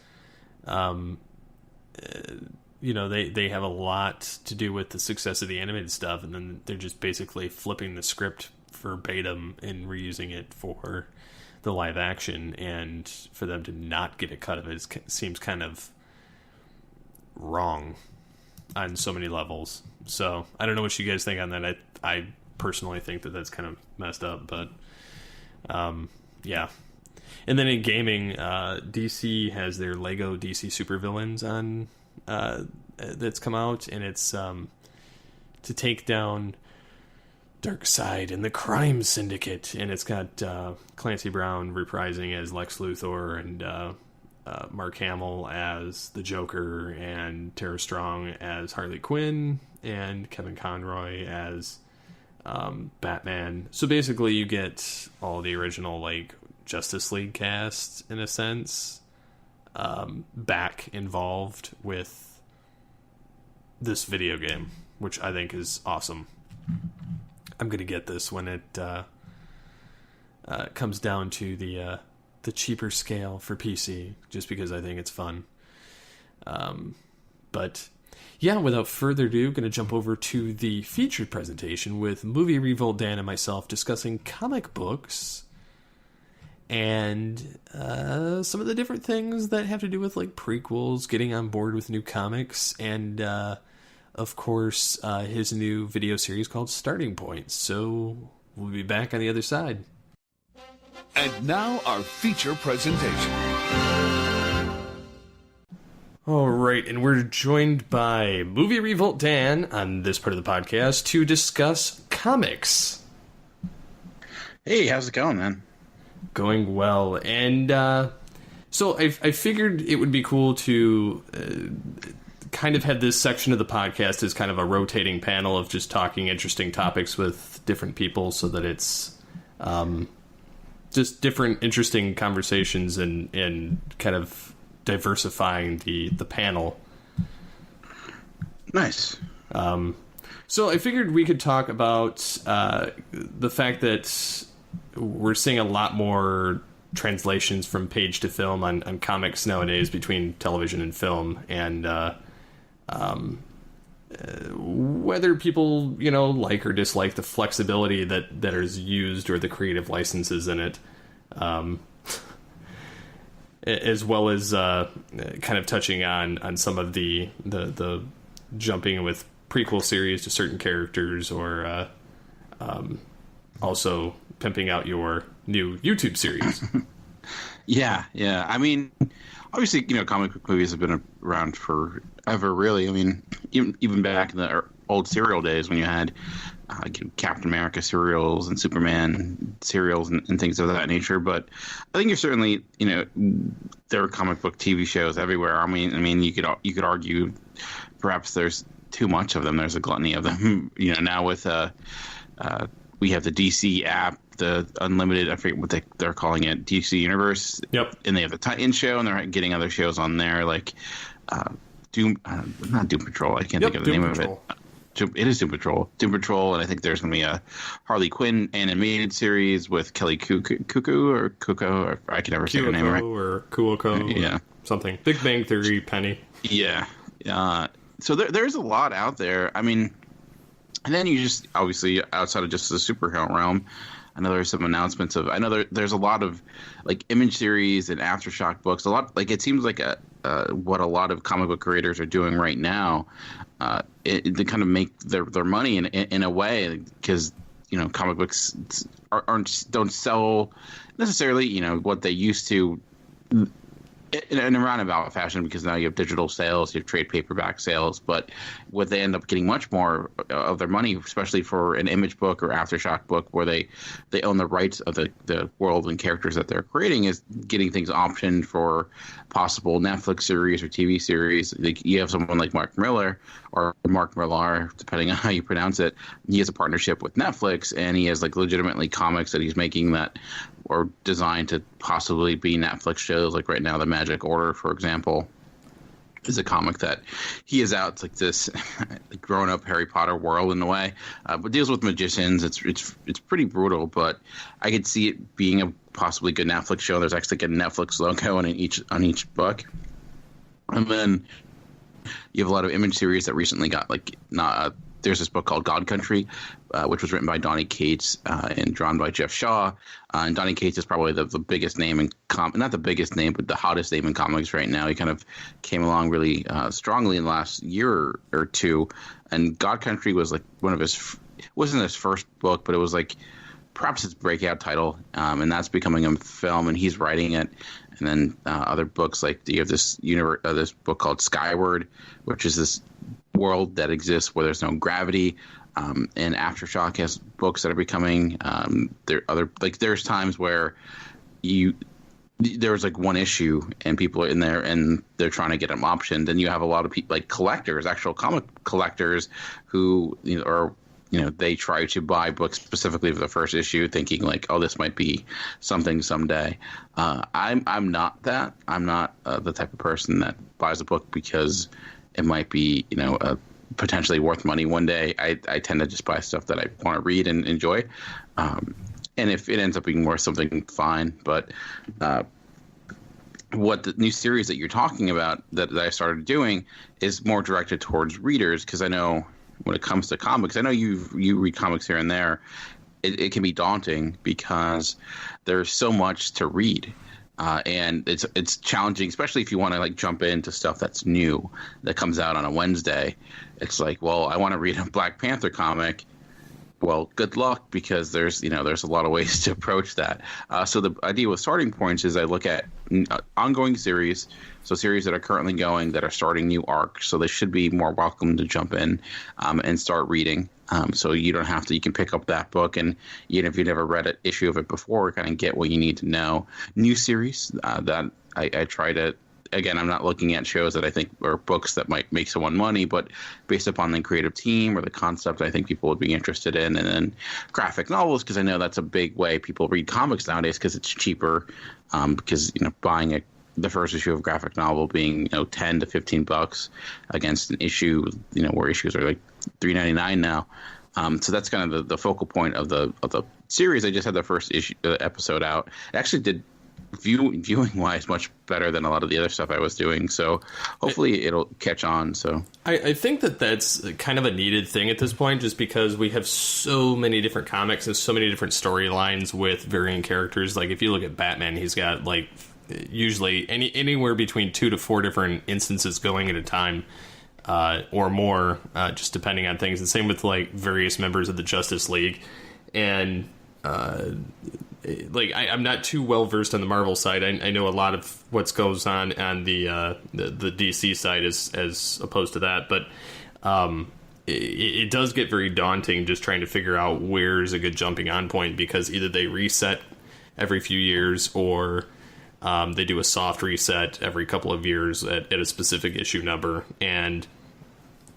they have a lot to do with the success of the animated stuff, and then they're just basically flipping the script verbatim and reusing it for the live action, and for them to not get a cut of it seems kind of wrong on so many levels. So I don't know what you guys think on that. I personally think that that's kind of messed up, but yeah. And then in gaming, DC has their Lego DC Supervillains on that's come out, and it's to take down Darkseid and the Crime Syndicate, and it's got Clancy Brown reprising as Lex Luthor, and Mark Hamill as the Joker, and Tara Strong as Harley Quinn, and Kevin Conroy as Batman. So basically you get all the original like Justice League cast, in a sense, back involved with this video game, which I think is awesome. I'm gonna get this when it comes down to the cheaper scale for PC, just because I think it's fun. But yeah, without further ado, going to jump over to the featured presentation with MovieRevolt Dan and myself discussing comic books and some of the different things that have to do with like prequels, getting on board with new comics, and of course, his new video series called Starting Point. So we'll be back on the other side. And now our feature presentation. All right, and we're joined by MovieRevolt Dan on this part of the podcast to discuss comics. Hey, how's it going, man? Going well. And so I figured it would be cool to kind of have this section of the podcast as kind of a rotating panel of just talking interesting topics with different people so that it's just different interesting conversations and kind of diversifying the panel. Nice. So I figured we could talk about the fact that we're seeing a lot more translations from page to film on comics nowadays between television and film, and whether people, like or dislike the flexibility that is used or the creative licenses in it, as well as kind of touching on some of the jumping with prequel series to certain characters, or also pimping out your new YouTube series. Yeah. I mean, obviously, comic book movies have been around forever, really. I mean, even back in the old serial days when you had Captain America serials and Superman serials and things of that nature. But I think you're certainly, there are comic book TV shows everywhere. I mean, you could argue perhaps there's too much of them. There's a gluttony of them. Now with we have the DC app, the Unlimited, I forget what they're calling it, DC Universe. Yep. And they have the Titan show, and they're getting other shows on there, like Doom, not Doom Patrol. I can't think of the name of it. It is Doom Patrol. Doom Patrol, and I think there's going to be a Harley Quinn animated series with Kelly Cuckoo, or I can never say her name right. Or Kuoko, yeah, something. Big Bang Theory, Penny. Yeah. So there's a lot out there. I mean, and then you just, obviously, outside of just the superhero realm, I know there's some announcements of, I know there's a lot of like image series and Aftershock books. A lot, like, it seems like what a lot of comic book creators are doing right now. To kind of make their money in a way, because comic books don't sell necessarily what they used to in a roundabout fashion, because now you have digital sales, you have trade paperback sales, but what they end up getting much more of their money, especially for an image book or Aftershock book, where they own the rights of the world and characters that they're creating, is getting things optioned for possible Netflix series or TV series. Like, you have someone like Mark Millar, depending on how you pronounce it. He has a partnership with Netflix, and he has like legitimately comics that he's making that are designed to possibly be Netflix shows. Like right now, The Magic Order, for example, is a comic that he is out. It's like this grown-up Harry Potter world in a way, but deals with magicians. It's pretty brutal, but I could see it being a possibly good Netflix show. There's actually like a Netflix logo on each book, and then you have a lot of image series that recently got there's this book called God Country, which was written by Donny Cates and drawn by Jeff Shaw. And Donny Cates is probably the biggest name in not the biggest name, but the hottest name in comics right now. He kind of came along really strongly in the last year or two. And God Country was like wasn't his first book, but it was like perhaps his breakout title. And that's becoming a film, and he's writing it. And then other books, like you have this book called Skyward, which is this world that exists where there's no gravity. And Aftershock has books that are becoming there's times where there's like one issue and people are in there and they're trying to get them optioned. And you have a lot of people, like collectors, actual comic collectors, who they try to buy books specifically for the first issue, thinking like, oh, this might be something someday. I'm not that. I'm not the type of person that buys a book because it might be, potentially worth money one day. I tend to just buy stuff that I want to read and enjoy. And if it ends up being worth something, fine. But what the new series that you're talking about that I started doing is more directed towards readers, because I know when it comes to comics, I know you read comics here and there. It can be daunting because there's so much to read. And it's challenging, especially if you want to like jump into stuff that's new that comes out on a Wednesday. It's like, well, I want to read a Black Panther comic. Well, good luck, because there's a lot of ways to approach that. So the idea with starting points is I look at ongoing series, so series that are currently going that are starting new arcs. So they should be more welcome to jump in and start reading. So you don't have to. You can pick up that book, and even if you never read an issue of it before, kind of get what you need to know. New series that I try to. Again, I'm not looking at shows that I think or books that might make someone money, but based upon the creative team or the concept, I think people would be interested in. And then graphic novels, because I know that's a big way people read comics nowadays, because it's cheaper. Because buying the first issue of a graphic novel being $10 to $15 against an issue, where issues are like $3.99 now. So that's kind of the focal point of the series. I just had the first episode out. It actually did. Viewing wise, much better than a lot of the other stuff I was doing. So hopefully it'll catch on. So I think that's kind of a needed thing at this point, just because we have so many different comics and so many different storylines with varying characters. Like if you look at Batman, he's got like usually anywhere between 2 to 4 different instances going at a time, or more, just depending on things. And same with like various members of the Justice League. And I'm not too well versed on the Marvel side. I know a lot of what goes on the DC side as opposed to that, but it does get very daunting just trying to figure out where's a good jumping on point, because either they reset every few years, or they do a soft reset every couple of years at a specific issue number, and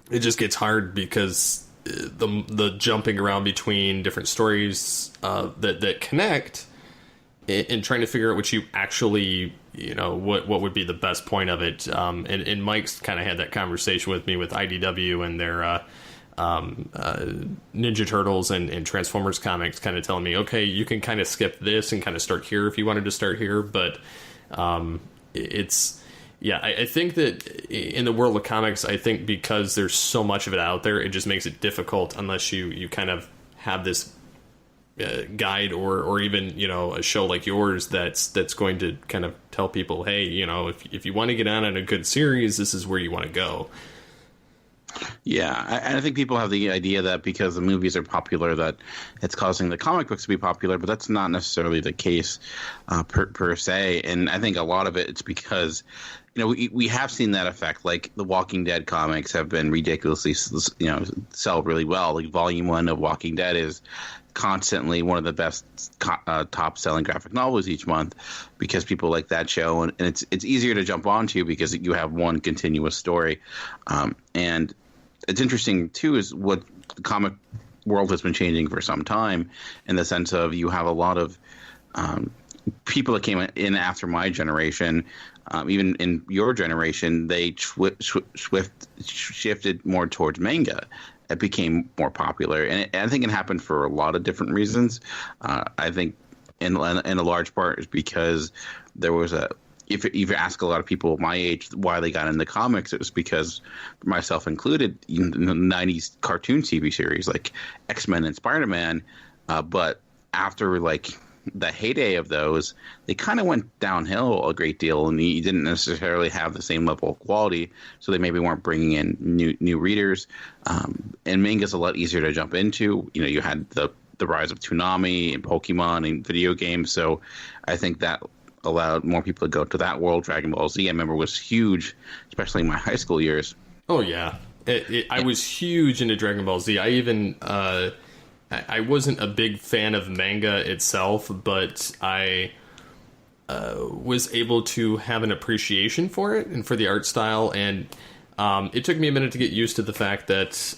it just gets hard because the jumping around between different stories that connect, and trying to figure out what you actually, what would be the best point of it. And Mike's kind of had that conversation with me with IDW and their Ninja Turtles and Transformers comics, kind of telling me, okay, you can kind of skip this and kind of start here if you wanted to start here. But I think that in the world of comics, I think because there's so much of it out there, it just makes it difficult unless you kind of have this guide or even, a show like yours that's going to kind of tell people, hey, if you want to get on a good series, this is where you want to go. Yeah, I think people have the idea that because the movies are popular that it's causing the comic books to be popular, but that's not necessarily the case per se. And I think a lot of it's because we have seen that effect. Like the Walking Dead comics have been ridiculously, sell really well. Like Volume 1 of Walking Dead is constantly one of the best top selling graphic novels each month, because people like that show, and it's easier to jump onto because you have one continuous story. And it's interesting too is what the comic world has been changing for some time, in the sense of you have a lot of people that came in after my generation, even in your generation, they shifted more towards manga. It became more popular, and I think it happened for a lot of different reasons. I think in a large part is because there was if you ask a lot of people my age why they got into comics, it was because, myself included, in the 90s cartoon TV series like X-Men and Spider-Man, but after like the heyday of those, they kind of went downhill a great deal, and you didn't necessarily have the same level of quality, so they maybe weren't bringing in new readers. And manga's a lot easier to jump into. You had the rise of Toonami and Pokemon and video games, so I think that allowed more people to go to that world. Dragon Ball Z, I remember, was huge, especially in my high school years. Oh yeah, I was huge into Dragon Ball Z. I even I wasn't a big fan of manga itself, but I was able to have an appreciation for it and for the art style. And it took me a minute to get used to the fact that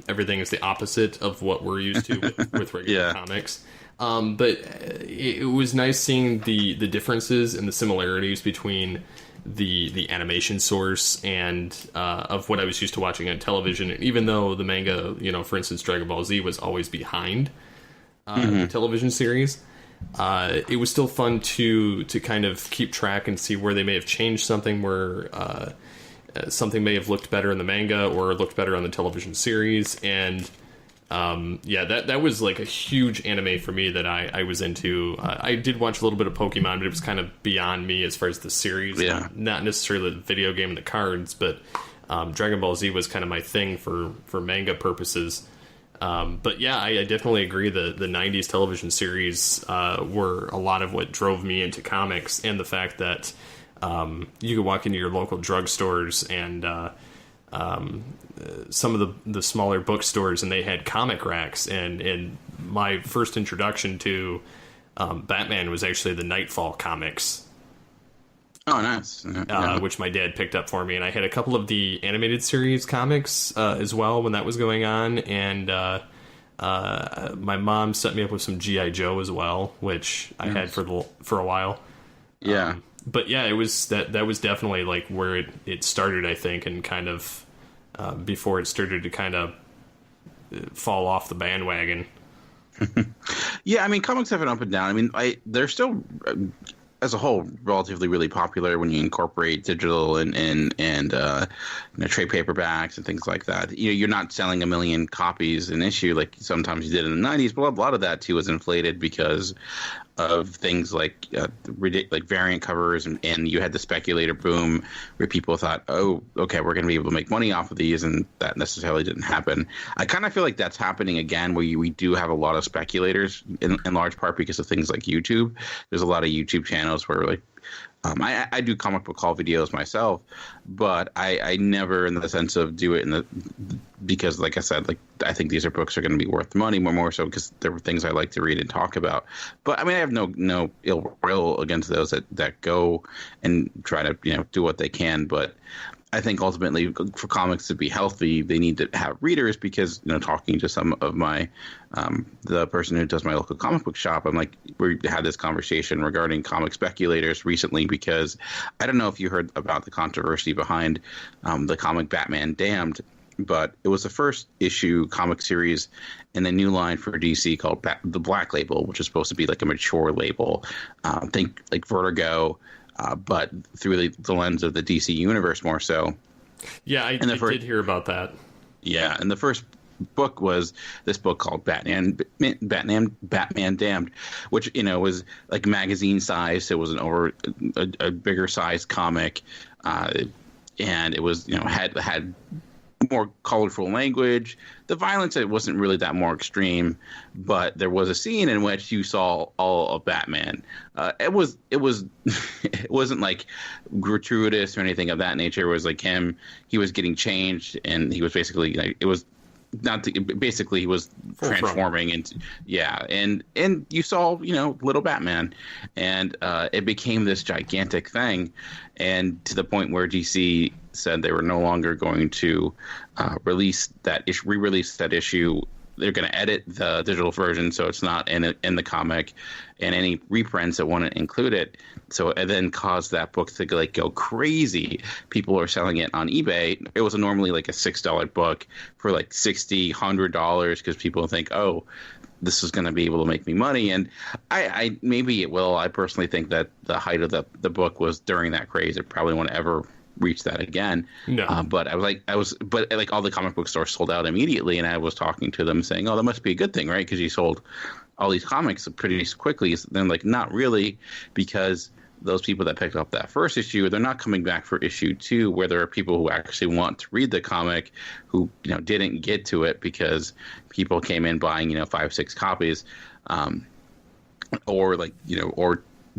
everything is the opposite of what we're used to with regular comics. But it was nice seeing the differences and the similarities between the animation source and of what I was used to watching on television. And even though the manga, for instance, Dragon Ball Z was always behind the television series, it was still fun to kind of keep track and see where they may have changed something, where something may have looked better in the manga or looked better on the television series. And that was like a huge anime for me that I was into. I did watch a little bit of Pokemon, but it was kind of beyond me as far as the series. Yeah. Not necessarily the video game and the cards, but Dragon Ball Z was kind of my thing for manga purposes. But yeah, I definitely agree that the 90s television series were a lot of what drove me into comics, and the fact that you could walk into your local drugstores and some of the smaller bookstores, and they had comic racks, and my first introduction to Batman was actually the Nightfall comics. Oh, nice. Yeah. Which my dad picked up for me, and I had a couple of the animated series comics as well when that was going on, and my mom set me up with some G.I. Joe as well, which I had for a while. Yeah. But yeah, it was that was definitely like where it started, I think, and kind of before it started to kind of fall off the bandwagon. Yeah, I mean, comics have been up and down. I mean, they're still, as a whole, relatively really popular when you incorporate digital and trade paperbacks and things like that. You're not selling 1 million copies an issue like sometimes you did in the 90s, but a lot of that too was inflated because of things like variant covers, and you had the speculator boom where people thought, oh, okay, we're going to be able to make money off of these, and that necessarily didn't happen. I kind of feel like that's happening again, where we do have a lot of speculators in large part because of things like YouTube. There's a lot of YouTube channels where like I do comic book haul videos myself, but I never in the sense of do it because, like I said, like I think these books are going to be worth money more so because there were things I like to read and talk about. But I mean, I have no ill will against those that go and try to do what they can, but I think ultimately for comics to be healthy, they need to have readers because, talking to some of my, the person who does my local comic book shop, I'm like, we had this conversation regarding comic speculators recently because I don't know if you heard about the controversy behind the comic Batman Damned, but it was the first issue comic series in a new line for DC called the Black Label, which is supposed to be like a mature label. Think like Vertigo, but through the lens of the DC universe more so. Yeah, I did hear about that. Yeah, and the first book was this book called Batman Damned, which was like magazine size. It was a bigger size comic, and it was had more colorful language. The violence, it wasn't really that more extreme, but there was a scene in which you saw all of Batman. It wasn't like gratuitous or anything of that nature. It was like he was getting changed, and he was basically he was transforming into and you saw little Batman, and it became this gigantic thing, and to the point where DC said they were no longer going to re-release that issue. They're going to edit the digital version so it's not in the comic, and any reprints that want to include it. So it then caused that book to go crazy. People are selling it on eBay. It was normally like a $6 book for like $60, $100 because people think, oh, this is going to be able to make me money. And I maybe it will. I personally think that the height of the book was during that craze. It probably won't ever reach that again. No. But all the comic book stores sold out immediately, and I was talking to them saying, oh, that must be a good thing, right? Because you sold all these comics pretty quickly. Then like, not really, because those people that picked up that first issue, they're not coming back for issue 2, where there are people who actually want to read the comic who didn't get to it because people came in buying 5-6 copies, or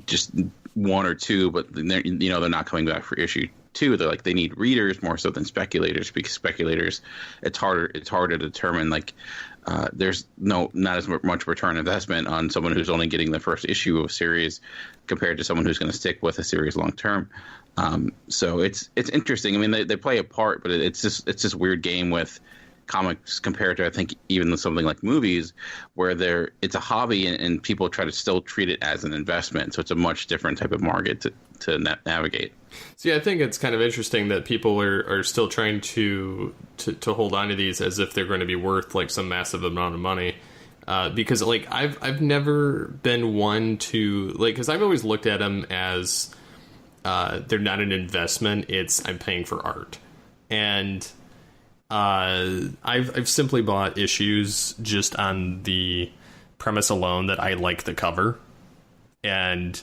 just 1 or 2, but they're not coming back for issue 2. They're like, they need readers more so than speculators, because speculators, it's hard to determine there's not as much return investment on someone who's only getting the first issue of a series compared to someone who's going to stick with a series long term. So it's interesting. I mean, they play a part, but it's this weird game with comics compared to, I think, even something like movies, where it's a hobby and people try to still treat it as an investment. So it's a much different type of market to navigate. See, I think it's kind of interesting that people are still trying to hold on to these as if they're going to be worth like some massive amount of money. Because like I've never been one to because I've always looked at them as they're not an investment. It's I'm paying for art. And I've simply bought issues just on the premise alone that I like the cover, and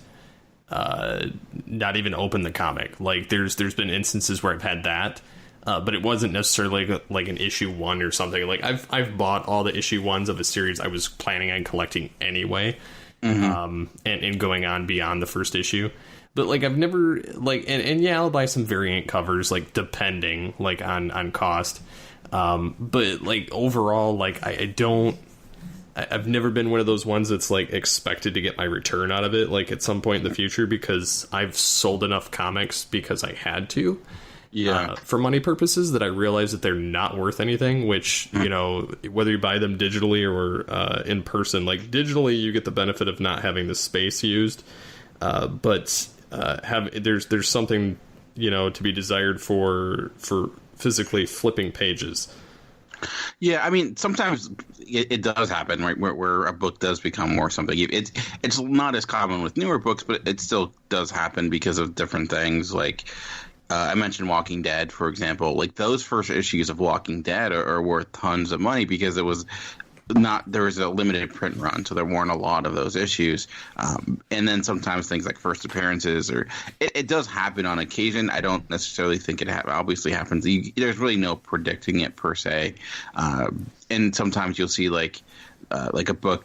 not even open the comic. Like there's been instances where I've had that, but it wasn't necessarily like an issue 1 or something. Like I've bought all the issue 1s of a series I was planning on collecting anyway, and going on beyond the first issue. But like I've never like and yeah, I'll buy some variant covers like depending like on cost. But like overall, like I've never been one of those ones that's like expected to get my return out of it like at some point in the future, because I've sold enough comics because I had to. For money purposes, that I realize that they're not worth anything, which, you know, whether you buy them digitally or in person, like digitally you get the benefit of not having the space used, but there's something, you know, to be desired for physically flipping pages. Yeah, I mean, sometimes it does happen, right, where a book does become more something. It's not as common with newer books, but it still does happen because of different things. Like I mentioned Walking Dead, for example. Like those first issues of Walking Dead are worth tons of money because there was a limited print run, so there weren't a lot of those issues. And then sometimes things like first appearances, or it does happen on occasion. I don't necessarily think it obviously happens. There's really no predicting it per se. And sometimes you'll see like a book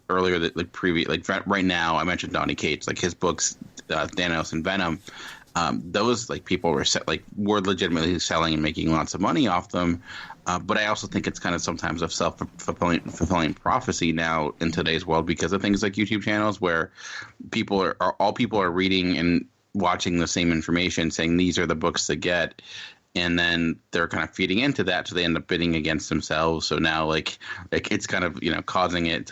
earlier that like right now I mentioned Donny Cates, like his books, Thanos and Venom. Those like people were were legitimately selling and making lots of money off them. But I also think it's kind of sometimes of self-fulfilling prophecy now in today's world because of things like YouTube channels where people are reading and watching the same information, saying these are the books to get, and then they're kind of feeding into that, so they end up bidding against themselves. So now like it's kind of, you know, causing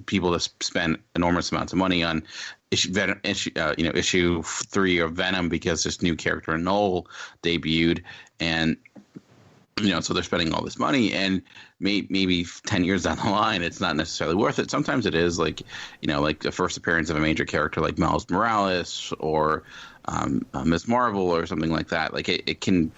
people to spend enormous amounts of money on issue 3 of Venom because this new character Null debuted, and you know, so they're spending all this money, and maybe 10 years down the line, it's not necessarily worth it. Sometimes it is, like, you know, like the first appearance of a major character like Miles Morales or Ms. Marvel or something like that. Like it can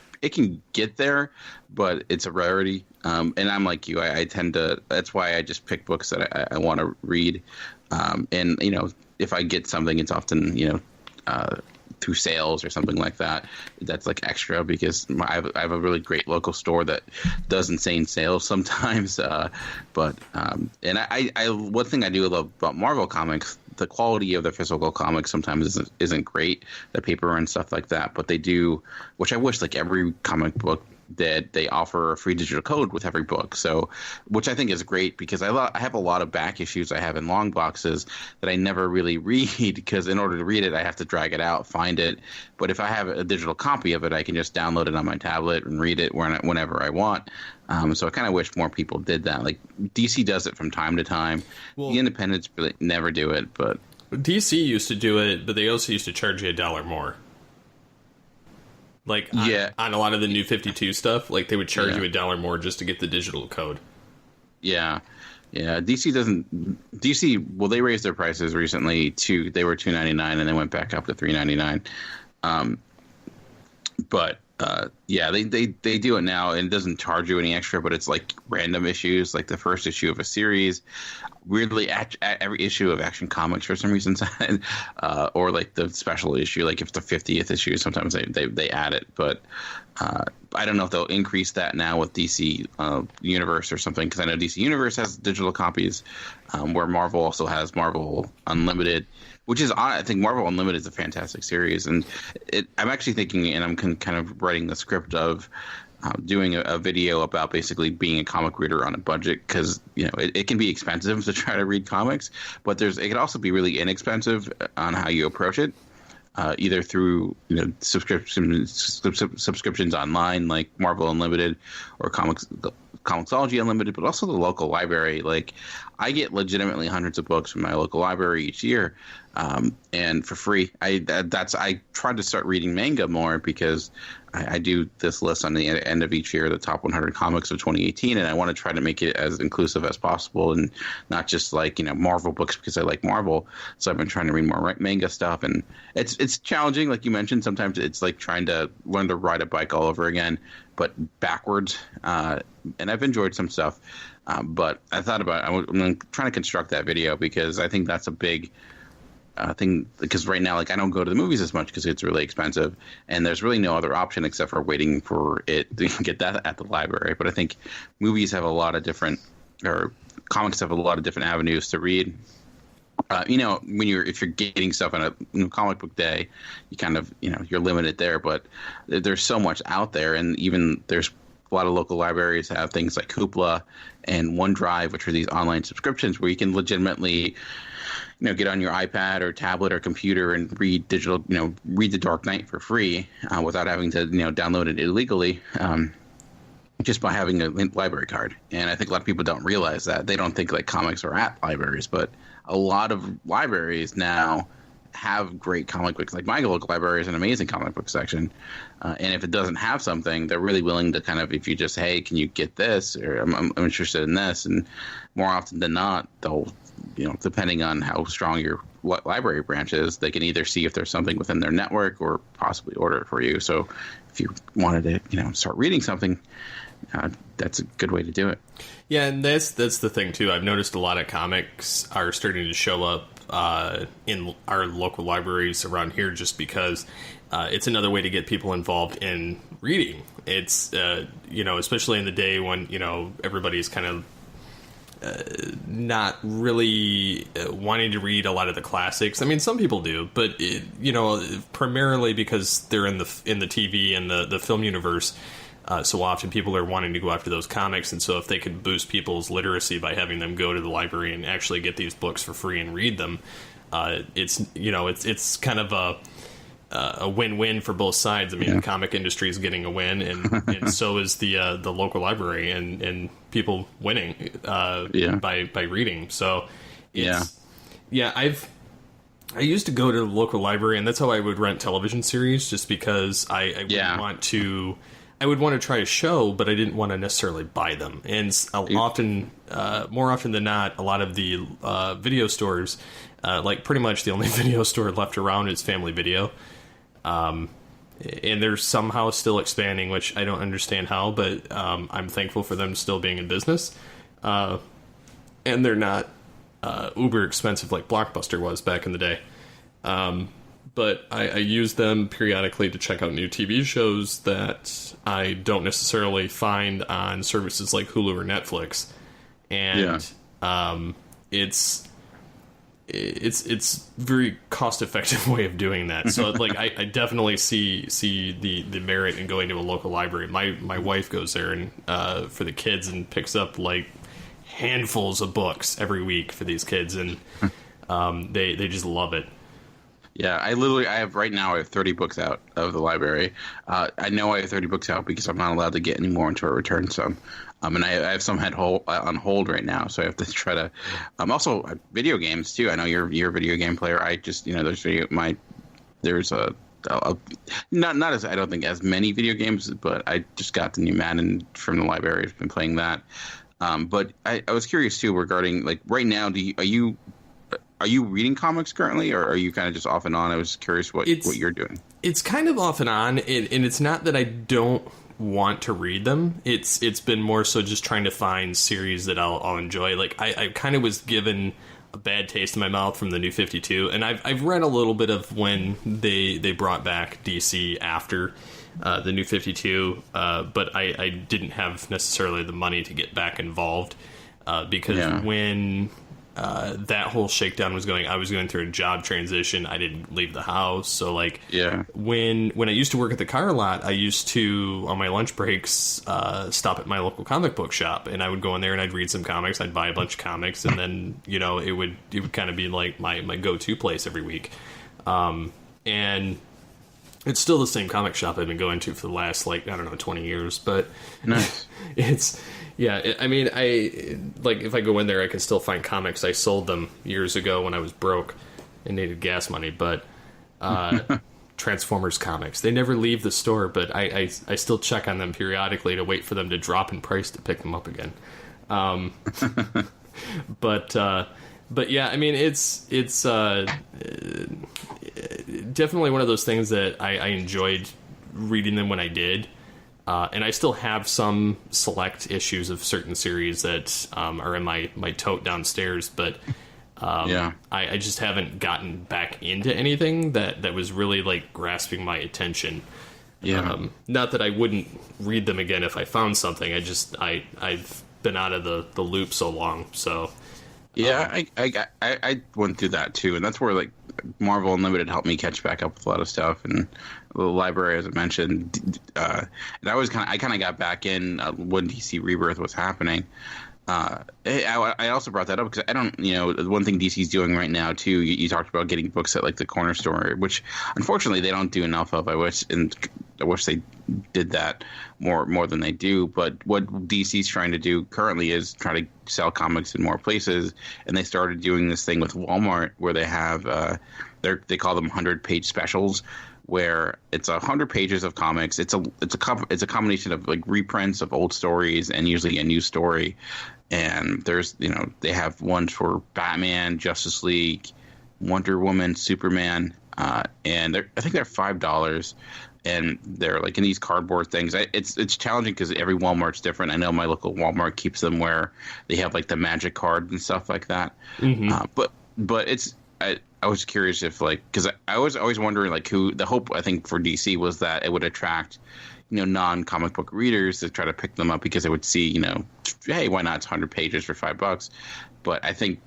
get there, but it's a rarity. And I'm like you, I tend to. That's why I just pick books that I want to read. And you know, if I get something, it's often, you know, through sales or something like that. That's like extra because I have a really great local store that does insane sales sometimes. But I one thing I do love about Marvel comics, the quality of the physical comics sometimes isn't great, the paper and stuff like that. But they do, which I wish like every comic book that they offer a free digital code with every book. So, which I think is great because I have a lot of back issues I have in long boxes that I never really read because in order to read it, I have to drag it out, find it. But if I have a digital copy of it, I can just download it on my tablet and read it whenever I want. So I kind of wish more people did that. Like DC does it from time to time. Well, the independents really never do it, but DC used to do it, but they also used to charge you $1 more. Like on a lot of the New 52 stuff, like they would charge you $1 more just to get the digital code. Yeah. DC. Well, they raised their prices recently they were $2.99 and they went back up to $3.99. But they do it now and it doesn't charge you any extra, but it's like random issues, like the first issue of a series. Weirdly, every issue of Action Comics for some reason, or like the special issue, like if the 50th issue, sometimes they add it. But I don't know if they'll increase that now with DC Universe or something, because I know DC Universe has digital copies, where Marvel also has Marvel Unlimited, which is, I think Marvel Unlimited is a fantastic series. And I'm actually thinking, and I'm kind of writing the script of doing a video about basically being a comic reader on a budget, because you know it can be expensive to try to read comics, but it can also be really inexpensive on how you approach it, either through subscriptions online like Marvel Unlimited or Comixology Unlimited, but also the local library. Like I get legitimately hundreds of books from my local library each year, and for free. I tried to start reading manga more because I do this list on the end of each year, the top 100 comics of 2018, and I want to try to make it as inclusive as possible and not just like, you know, Marvel books because I like Marvel. So I've been trying to read more manga stuff, and it's challenging, like you mentioned. Sometimes it's like trying to learn to ride a bike all over again. but backwards. And I've enjoyed some stuff, but I thought about I'm trying to construct that video because I think that's a big thing. Because right now, like I don't go to the movies as much because it's really expensive, and there's really no other option except for waiting for it to get that at the library. But I think movies have a lot of different, or comics have a lot of different avenues to read. If you're getting stuff on a comic book day, you kind of, you're limited there, but there's so much out there. And even there's a lot of local libraries have things like Hoopla and OneDrive, which are these online subscriptions where you can legitimately, get on your iPad or tablet or computer and read read The Dark Knight for free without having to, download it illegally. Just by having a library card. And I think a lot of people don't realize that. They don't think like comics are at libraries, but a lot of libraries now have great comic books. Like my local library is an amazing comic book section. And if it doesn't have something, they're really willing to kind of, if you just, hey, can you get this? Or I'm interested in this. And more often than not, they'll, depending on how strong your library branch is, they can either see if there's something within their network or possibly order it for you. So if you wanted to, start reading something, that's a good way to do it. Yeah, and that's the thing too. I've noticed a lot of comics are starting to show up in our local libraries around here, just because it's another way to get people involved in reading. It's especially in the day when everybody's kind of not really wanting to read a lot of the classics. I mean, some people do, but primarily because they're in the TV and the film universe. So often people are wanting to go after those comics, and so if they could boost people's literacy by having them go to the library and actually get these books for free and read them, it's kind of a win-win for both sides. I mean, the comic industry is getting a win, and so is the local library, and people winning by reading. So I used to go to the local library, and that's how I would rent television series, just because I would want to try a show, but I didn't want to necessarily buy them. And more often than not, a lot of the video stores, like pretty much the only video store left around is Family Video. And they're somehow still expanding, which I don't understand how, but I'm thankful for them still being in business. And they're not uber expensive like Blockbuster was back in the day. But I use them periodically to check out new TV shows that I don't necessarily find on services like Hulu or Netflix. And it's very cost-effective way of doing that. So like I definitely see the merit in going to a local library. My wife goes there and for the kids and picks up like handfuls of books every week for these kids, and they just love it. Yeah, I have 30 books out of the library. I know I have 30 books out because I'm not allowed to get any more until I return some. And I have some on hold right now, so I have to try to. Also, video games too. I know you're a video game player. I just there's not as I don't think as many video games, but I just got the new Madden from the library. I've been playing that. But I was curious too regarding like right now. Are you reading comics currently, or are you kind of just off and on? I was curious what you're doing. It's kind of off and on, and it's not that I don't want to read them. It's been more so just trying to find series that I'll enjoy. Like I kind of was given a bad taste in my mouth from the New 52, and I've read a little bit of when they brought back DC after the New 52, but I didn't have necessarily the money to get back involved because when that whole shakedown was going, I was going through a job transition. I didn't leave the house. So like when I used to work at the car lot, I used to, on my lunch breaks, stop at my local comic book shop, and I would go in there and I'd read some comics. I'd buy a bunch of comics, and then, it would kind of be like my go-to place every week. And it's still the same comic shop I've been going to for the last 20 years, but nice. If I go in there, I can still find comics. I sold them years ago when I was broke and needed gas money, but Transformers comics, they never leave the store, but I still check on them periodically to wait for them to drop in price to pick them up again. But yeah, I mean, it's definitely one of those things that I enjoyed reading them when I did. And I still have some select issues of certain series that are in my tote downstairs, but I just haven't gotten back into anything that was really like grasping my attention. Not that I wouldn't read them again if I found something. I've been out of the loop so long. So I went through that too, and that's where like Marvel Unlimited helped me catch back up with a lot of stuff, and the library, as I mentioned, and I kind of got back in when DC Rebirth was happening. I also brought that up because I don't, the one thing DC's doing right now too. You talked about getting books at like the corner store, which unfortunately they don't do enough of. I wish they did that more than they do. But what DC's trying to do currently is try to sell comics in more places, and they started doing this thing with Walmart where they have they call them 100-page specials, where it's 100 pages of comics. It's a combination of like reprints of old stories and usually a new story. And there's they have ones for Batman, Justice League, Wonder Woman, Superman, and I think they're $5. And they're like in these cardboard things. It's challenging because every Walmart's different. I know my local Walmart keeps them where they have like the magic card and stuff like that. But it's I was curious if like, because I was always wondering like who the hope I think for DC was that it would attract non-comic book readers to try to pick them up because they would see hey, why not? It's 100 pages for $5. But I think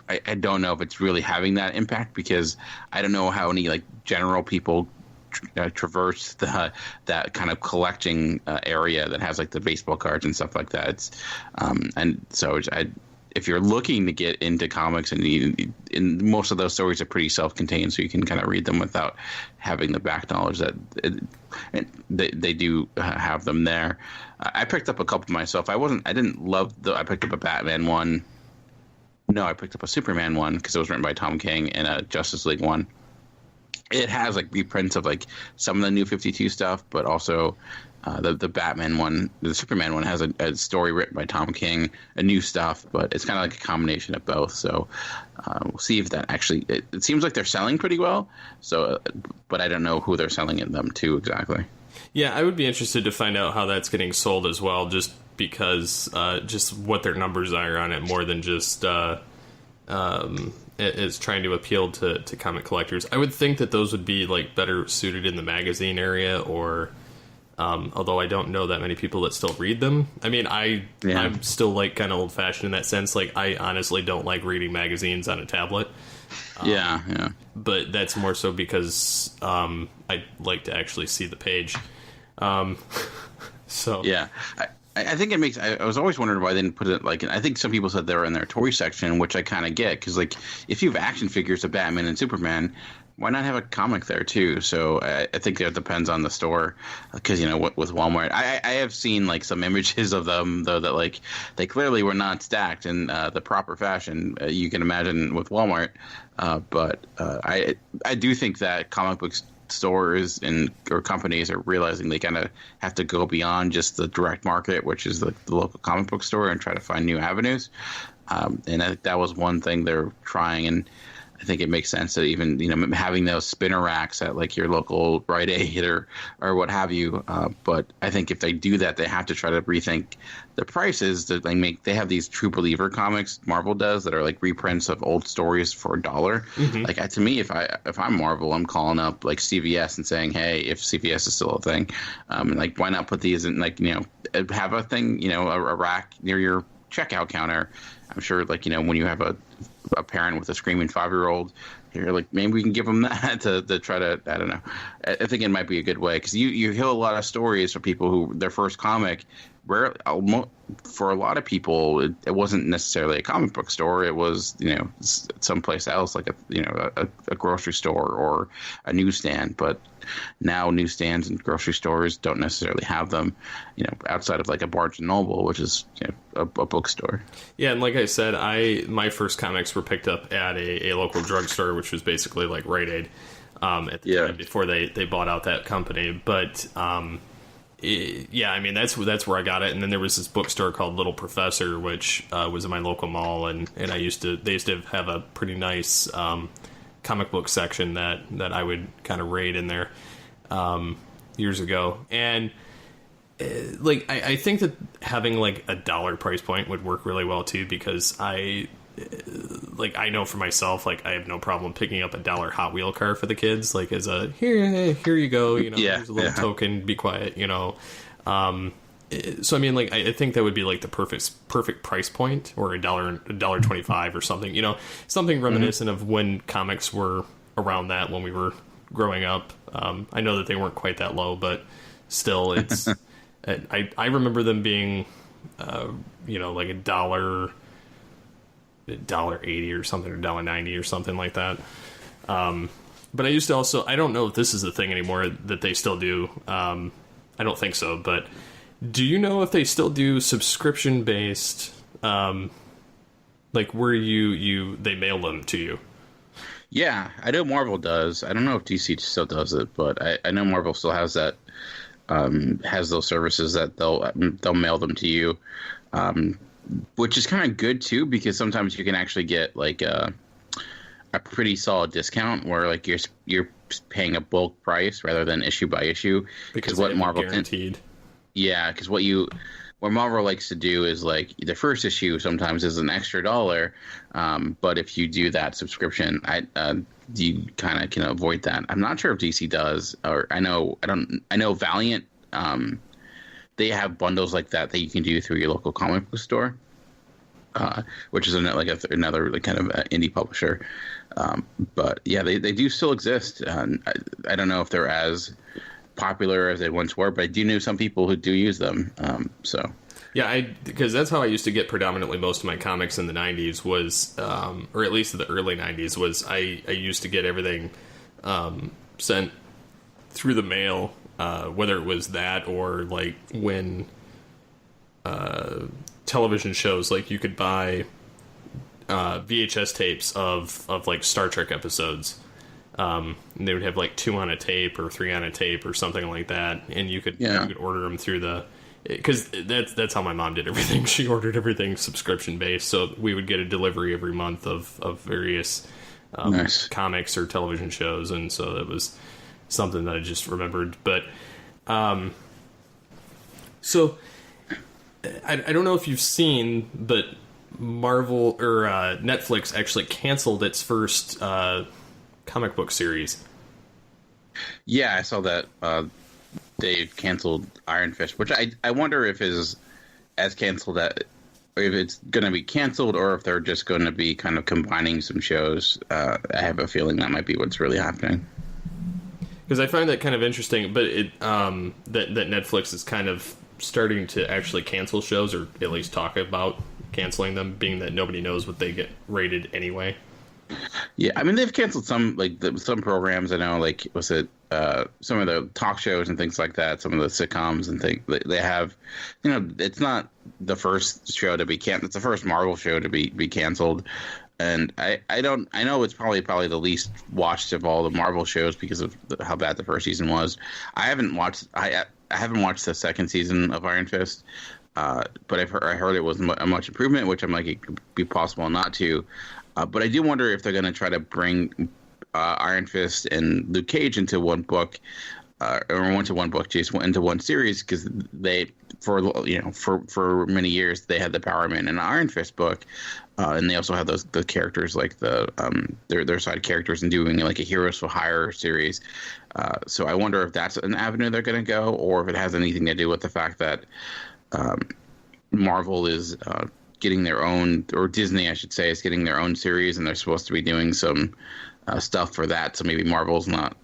I don't know if it's really having that impact because I don't know how any like general people traverse that kind of collecting area that has like the baseball cards and stuff like that. It's and so if you're looking to get into comics, and most of those stories are pretty self-contained, so you can kind of read them without having the back knowledge that they do have them there. I picked up a couple myself. I didn't love I picked up a Batman one. No, I picked up a Superman one because it was written by Tom King, and a Justice League one. It has like reprints of like some of the New 52 stuff, but also the Batman one, the Superman one has a story written by Tom King, a new stuff, but it's kind of like a combination of both. So we'll see if that actually. It seems like they're selling pretty well. So, but I don't know who they're selling them to exactly. Yeah, I would be interested to find out how that's getting sold as well, just because just what their numbers are on it more than just. It's trying to appeal to comic collectors. I would think that those would be like better suited in the magazine area, or although I don't know that many people that still read them. I mean, I'm still like kind of old fashioned in that sense. Like I honestly don't like reading magazines on a tablet. But that's more so because I like to actually see the page. So yeah. I think it makes. I was always wondering why they didn't put it like. I think some people said they were in their toy section, which I kind of get because, like, if you have action figures of Batman and Superman, why not have a comic there too? So I think that depends on the store, because with Walmart, I have seen like some images of them though that like they clearly were not stacked in the proper fashion. You can imagine with Walmart, but I do think that comic books. Stores or companies are realizing they kind of have to go beyond just the direct market, which is the local comic book store, and try to find new avenues. And I think that was one thing they're trying, and I think it makes sense that even having those spinner racks at like your local Rite Aid or what have you. But I think if they do that, they have to try to rethink the prices that they make. They have these True Believer comics Marvel does that are like reprints of old stories for $1. Mm-hmm. Like to me, if I'm Marvel, I'm calling up like CVS and saying, hey, if CVS is still a thing, like why not put these in like have a thing a rack near your checkout counter. I'm sure like when you have a parent with a screaming 5-year-old, you're like, maybe we can give them that to try to, I don't know. I think it might be a good way because you hear a lot of stories from people who their first comic, for a lot of people, it wasn't necessarily a comic book store. It was, someplace else like a grocery store or a newsstand. But now newsstands and grocery stores don't necessarily have them, outside of like a Barnes and Noble, which is a bookstore. Yeah, and like I said, my first comics were picked up at a local drugstore, which was basically like Rite Aid at the time before they bought out that company. But yeah, I mean that's where I got it. And then there was this bookstore called Little Professor, which was in my local mall, and they used to have a pretty nice comic book section that I would kind of raid in there. years ago, and like I think that having like a $1 price point would work really well too, because I know for myself, like I have no problem picking up a $1 Hot Wheel car for the kids, like as a here you go, you know, here's a little token, be quiet, you know. So I mean, like I think that would be like the perfect price point, or $1.25 or something, you know, something reminiscent of when comics were around that when we were growing up. I know that they weren't quite that low, but still, it's I remember them being, you know, like $1.80 or something, or $1.90 or something like that. But I used to also, I don't know if this is a thing anymore that they still do. I don't think so, but do you know if they still do subscription based, like where they mail them to you? Yeah, I know Marvel does. I don't know if DC still does it, but I know Marvel still has that, has those services that they'll mail them to you, which is kind of good too, because sometimes you can actually get like a pretty solid discount where like you're paying a bulk price rather than issue by issue, because what Marvel guaranteed. Yeah, because what Marvel likes to do is like the first issue sometimes is an extra $1, but if you do that subscription, you kind of can avoid that. I'm not sure if DC does, or I know Valiant, they have bundles like that you can do through your local comic book store, which is another like kind of indie publisher. But yeah, they do still exist. I don't know if they're as popular as they once were, but I do know some people who do use them. So yeah, because that's how I used to get predominantly most of my comics in the 90s was, or at least the early 90s, was I used to get everything sent through the mail, whether it was that or like when television shows, like you could buy VHS tapes of like Star Trek episodes. And they would have like 2 on a tape or 3 on a tape or something like that, and you could order them through the, because that's how my mom did everything. She ordered everything subscription based, so we would get a delivery every month of various comics or television shows, and so that was something that I just remembered. But so I don't know if you've seen, but Marvel or Netflix actually canceled its first comic book series. Yeah, I saw that they've canceled Iron Fist, which I wonder if is as canceled, that or if it's going to be canceled, or if they're just going to be kind of combining some shows. I have a feeling that might be what's really happening. Because I find that kind of interesting, but it that Netflix is kind of starting to actually cancel shows, or at least talk about canceling them, being that nobody knows what they get rated anyway. Yeah, I mean, they've canceled some, like some programs. I know, like, was it some of the talk shows and things like that, some of the sitcoms and things. They have, you know, it's not the first show to be canceled. It's the first Marvel show to be canceled. And I know it's probably the least watched of all the Marvel shows because of how bad the first season was. I haven't watched the second season of Iron Fist, but I heard it was a much improvement, which I'm like, it could be possible not to. But I do wonder if they're going to try to bring Iron Fist and Luke Cage into one book, into one series, because they, for many years, they had the Power Man and Iron Fist book, and they also had the characters like their side characters, and doing like a Heroes for Hire series. So I wonder if that's an avenue they're going to go, or if it has anything to do with the fact that Marvel is getting their own, or Disney, I should say, is getting their own series, and they're supposed to be doing some stuff for that. So maybe Marvel's not.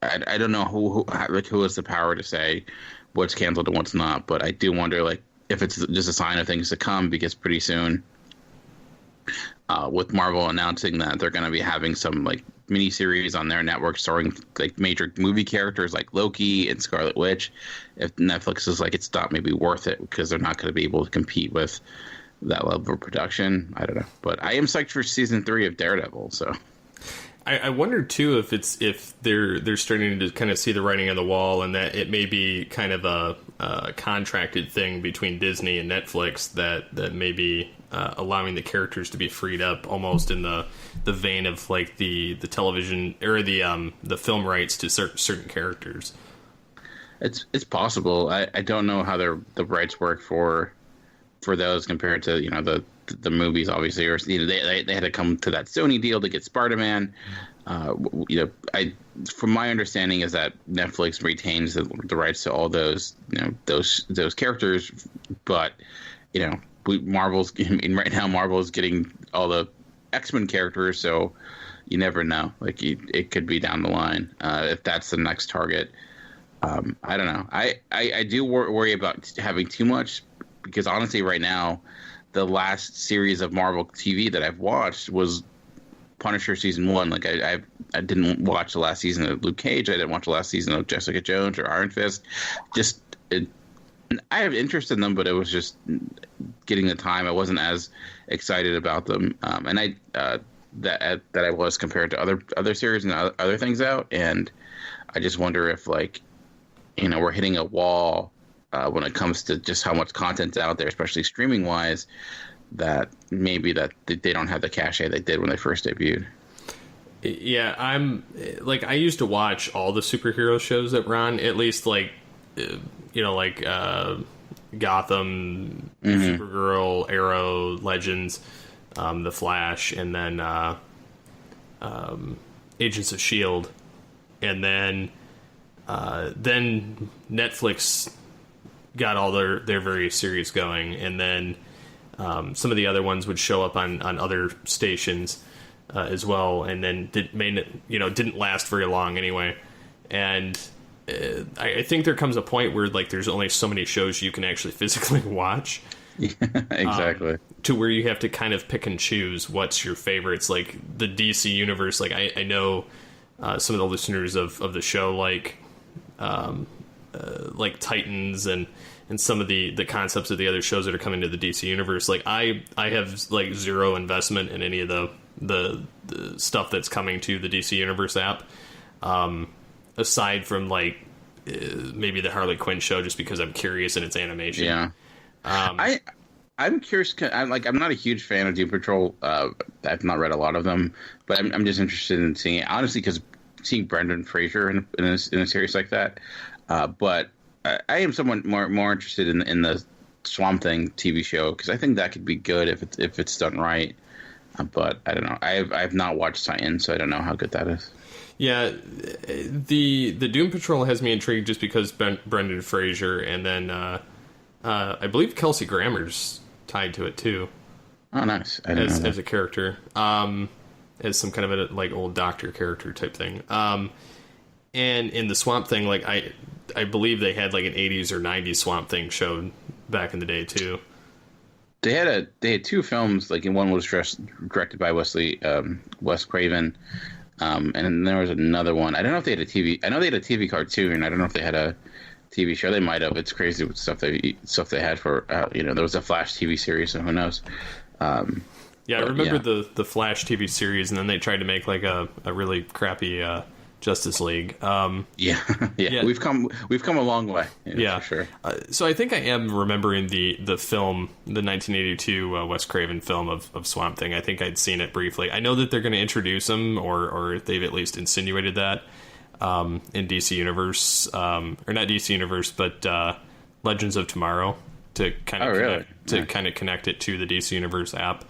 I don't know who has the power to say what's canceled and what's not, but I do wonder, like, if it's just a sign of things to come, because pretty soon, with Marvel announcing that they're going to be having some like miniseries on their network starring like major movie characters like Loki and Scarlet Witch, if Netflix is like, it's not maybe worth it because they're not going to be able to compete with that level of production. I don't know, but I am psyched for season 3 of Daredevil. So I wonder too if they're starting to kind of see the writing on the wall, and that it may be kind of a contracted thing between Disney and Netflix that may be allowing the characters to be freed up, almost in the vein of like the television or the film rights to certain characters. It's possible. I don't know how the rights work for those compared to the movies, obviously, or they had to come to that Sony deal to get Spider-Man. From my understanding is that Netflix retains the rights to all those those characters, but Marvel's right now. Marvel's getting all the X-Men characters, so you never know. Like it could be down the line if that's the next target. I don't know. I do worry about having too much because honestly, right now, the last series of Marvel TV that I've watched was Punisher season 1. Like I didn't watch the last season of Luke Cage. I didn't watch the last season of Jessica Jones or Iron Fist. I have interest in them, but it was just getting the time. I wasn't as excited about them, and that I was compared to other series and other things out. And I just wonder if we're hitting a wall when it comes to just how much content's out there, especially streaming wise. That maybe that they don't have the cachet they did when they first debuted. Yeah, I used to watch all the superhero shows that were on, at least Gotham, Supergirl, Arrow, Legends, The Flash, and then Agents of S.H.I.E.L.D. And then Netflix got all their various series going, and then some of the other ones would show up on other stations as well, and then didn't last very long anyway. And I think there comes a point where there's only so many shows you can actually physically watch. Yeah, exactly. To where you have to kind of pick and choose what's your favorites. Like the DC universe, I know some of the listeners of the show like Titans and some of the concepts of the other shows that are coming to the DC universe. Like I have zero investment in any of the stuff that's coming to the DC universe app. Aside from maybe the Harley Quinn show, just because I'm curious and it's animation. Yeah. I'm curious. I'm not a huge fan of Doom Patrol. I've not read a lot of them, but I'm just interested in seeing it, honestly, because seeing Brendan Fraser in a series like that. But I am somewhat more interested in the Swamp Thing TV show, because I think that could be good if it's done right. But I don't know. I've not watched Titans, so I don't know how good that is. Yeah, the Doom Patrol has me intrigued just because Brendan Fraser, and then I believe Kelsey Grammer's tied to it too. Oh, nice! As a character, as some kind of a old doctor character type thing. And in the Swamp Thing, I believe they had an 80s or 90s Swamp Thing show back in the day too. They had two films. And one was directed by Wes Craven. And then there was another one. I don't know if they had a TV. I know they had a TV cartoon. I don't know if they had a TV show. They might have. It's crazy with stuff they had for. There was a Flash TV series, so who knows? I remember the Flash TV series, and then they tried to make a really crappy Justice League. Yeah. We've come a long way. For sure. So I think I am remembering the film, the 1982 Wes Craven film of Swamp Thing. I think I'd seen it briefly. I know that they're going to introduce him, or they've at least insinuated that in DC Universe, or not DC Universe, but Legends of Tomorrow, to kind of connect it to the DC Universe app,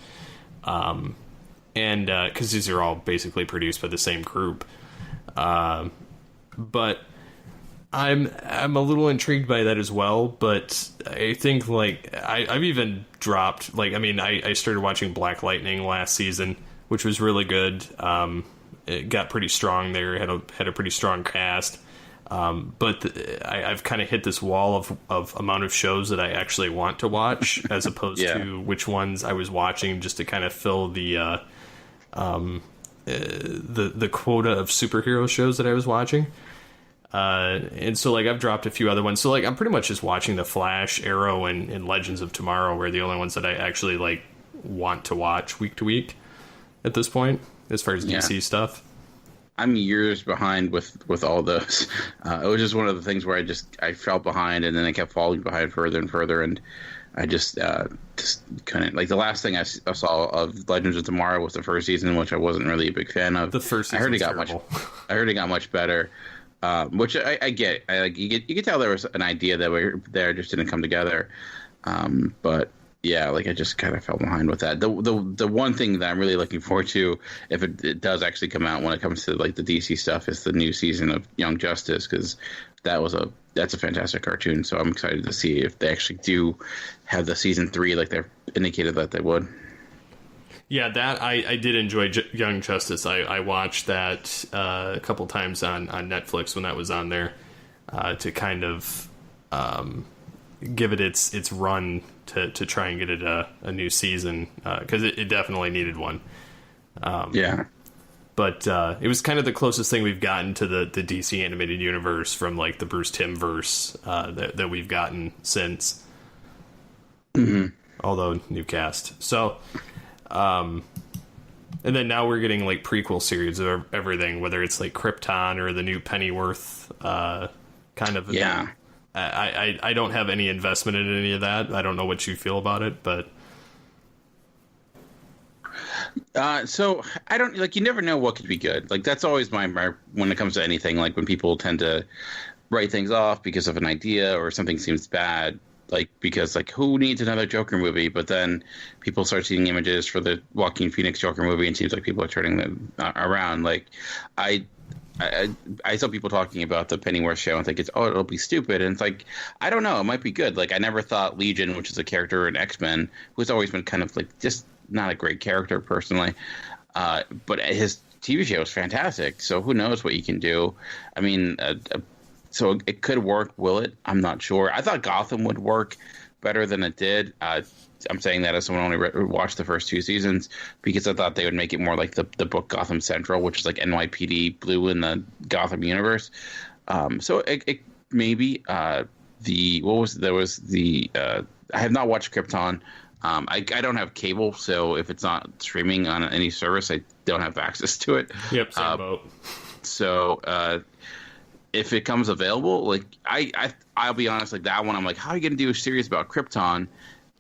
and because these are all basically produced by the same group. But I'm a little intrigued by that as well. But I think I've even dropped. I started watching Black Lightning last season, which was really good. It got pretty strong there. Had a pretty strong cast. But I've kind of hit this wall of amount of shows that I actually want to watch, as opposed to which ones I was watching just to kind of fill the quota of superhero shows that I was watching. And so I've dropped a few other ones. So I'm pretty much just watching The Flash, Arrow, and Legends of Tomorrow were the only ones that I actually want to watch week to week at this point, as far as DC stuff. I'm years behind with all those. It was just one of the things where I fell behind, and then I kept falling behind further and further, and I just couldn't. The last thing I saw of Legends of Tomorrow was the first season, which I wasn't really a big fan of. The first season I heard it got terrible. I heard it got much better, which I get. You could tell there was an idea that there just didn't come together. But yeah, like I just kind of fell behind with that. The one thing that I'm really looking forward to, if it does actually come out when it comes to like the DC stuff, is the new season of Young Justice, because that's a fantastic cartoon. So I'm excited to see if they actually do have the season 3 like they've indicated that they would. Yeah, that I did enjoy Young Justice. I watched that a couple times on Netflix when that was on there, to kind of give it its run to try and get it a new season, because it definitely needed one. Yeah. But it was kind of the closest thing we've gotten to the DC animated universe from like the Bruce Timm verse that we've gotten since. Mm-hmm. Although new cast. So, and then now we're getting like prequel series of everything, whether it's like Krypton or the new Pennyworth kind of. Yeah. I don't have any investment in any of that. I don't know what you feel about it, but. So I don't like. You never know what could be good. Like that's always my when it comes to anything. Like when people tend to write things off because of an idea or something seems bad. Like because like who needs another Joker movie? But then people start seeing images for the Joaquin Phoenix Joker movie, and it seems like people are turning them around. Like I saw people talking about the Pennyworth show and think it'll be stupid, and it's like I don't know, it might be good. Like I never thought Legion, which is a character in X-Men, who's always been kind of like just not a great character personally, but his TV show is fantastic. So who knows what you can do? I mean, so it could work. Will it? I'm not sure. I thought Gotham would work better than it did. I'm saying that as someone only watched the first 2 seasons, because I thought they would make it more like the book Gotham Central, which is like NYPD Blue in the Gotham universe. So it maybe I have not watched Krypton. I don't have cable, so if it's not streaming on any service, I don't have access to it. Yep, same boat. So if it comes available, like I'll be honest, like that one, I'm like, how are you going to do a series about Krypton?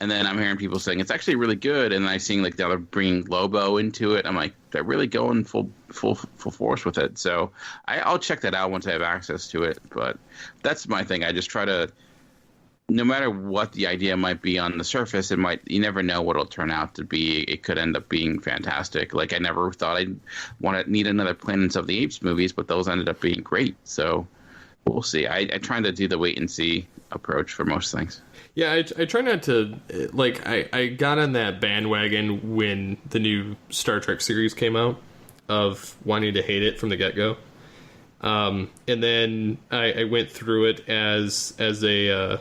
And then I'm hearing people saying it's actually really good, and I'm seeing like they're bringing Lobo into it. I'm like, they're really going full force with it. So I'll check that out once I have access to it. But that's my thing. I just try to. No matter what the idea might be on the surface, you never know what it'll turn out to be. It could end up being fantastic. Like I never thought I'd need another Planets of the Apes movies, but those ended up being great. So we'll see. I try to do the wait and see approach for most things. Yeah, I try not to, like, I got on that bandwagon when the new Star Trek series came out of wanting to hate it from the get-go. And then I went through it as a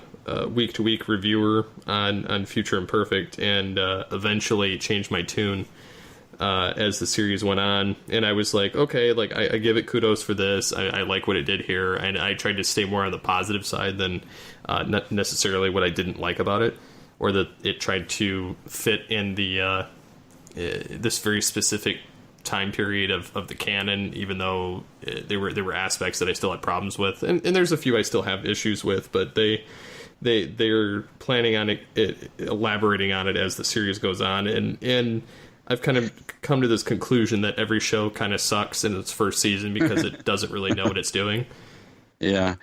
week-to-week reviewer on Future Imperfect, and eventually changed my tune as the series went on. And I was like, okay, like I give it kudos for this. I like what it did here, and I tried to stay more on the positive side than not necessarily what I didn't like about it, or that it tried to fit in the this very specific time period of the canon, even though there were aspects that I still had problems with, and there's a few I still have issues with, but they're planning on elaborating on it as the series goes on, and I've kind of come to this conclusion that every show kind of sucks in its first season because it doesn't really know what it's doing. Yeah.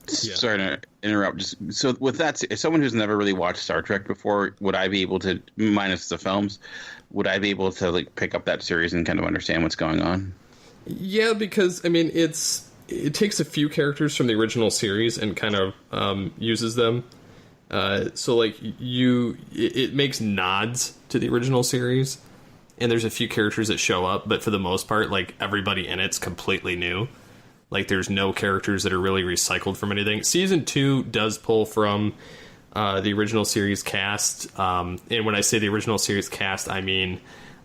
Sorry to interrupt. So with that, as someone who's never really watched Star Trek before, would I be able to, minus the films, would I be able to like pick up that series and kind of understand what's going on? Yeah, because I mean it takes a few characters from the original series and kind of uses them. So like it makes nods to the original series, and there's a few characters that show up, but for the most part, like everybody in it's completely new. Like there's no characters that are really recycled from anything. Season 2 does pull from the original series cast, and when I say the original series cast, I mean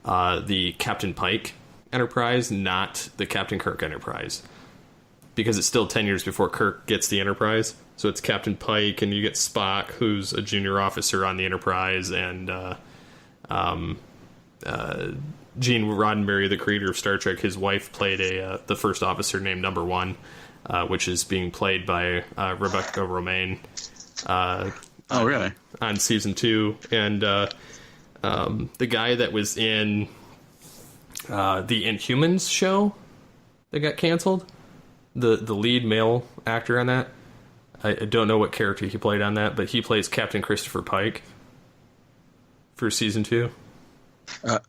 the Captain Pike Enterprise, not the Captain Kirk Enterprise, because it's still 10 years before Kirk gets the Enterprise. So it's Captain Pike, and you get Spock, who's a junior officer on the Enterprise, and Gene Roddenberry, the creator of Star Trek, his wife played the first officer named Number One, which is being played by Rebecca Romaine. Oh, really? On season 2, and the guy that was in the Inhumans show that got canceled, the lead male actor on that. I don't know what character he played on that, but he plays Captain Christopher Pike for season 2.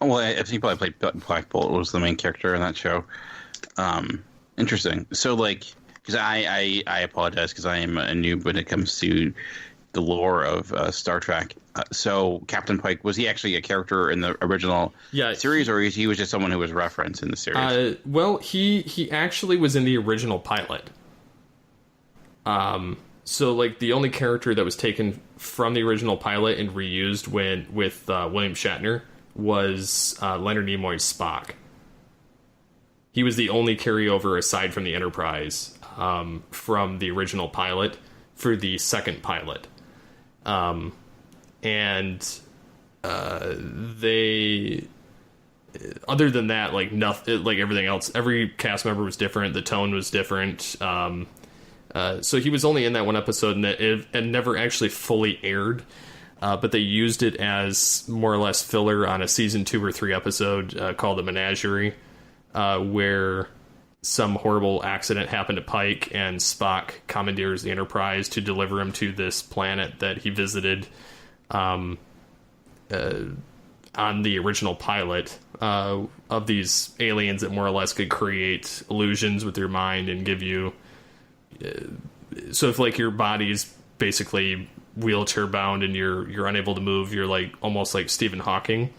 Well, I think he probably played Black Bolt, was the main character in that show. Interesting. So, like, because I apologize because I am a noob when it comes to the lore of Star Trek. So, Captain Pike, was he actually a character in the original series, or he was just someone who was referenced in the series? Well, he actually was in the original pilot. So, like, the only character that was taken from the original pilot and reused with William Shatner was Leonard Nimoy's Spock. He was the only carryover aside from the Enterprise from the original pilot for the second pilot. They, other than that, like nothing, like everything else, every cast member was different. The tone was different. So he was only in that one episode, and it never actually fully aired. But they used it as more or less filler on a season 2 or 3 episode called The Menagerie, where some horrible accident happened to Pike, and Spock commandeers the Enterprise to deliver him to this planet that he visited on the original pilot, of these aliens that more or less could create illusions with your mind and give you... so if, like, your body's basically wheelchair bound and you're unable to move, you're like almost like Stephen Hawking,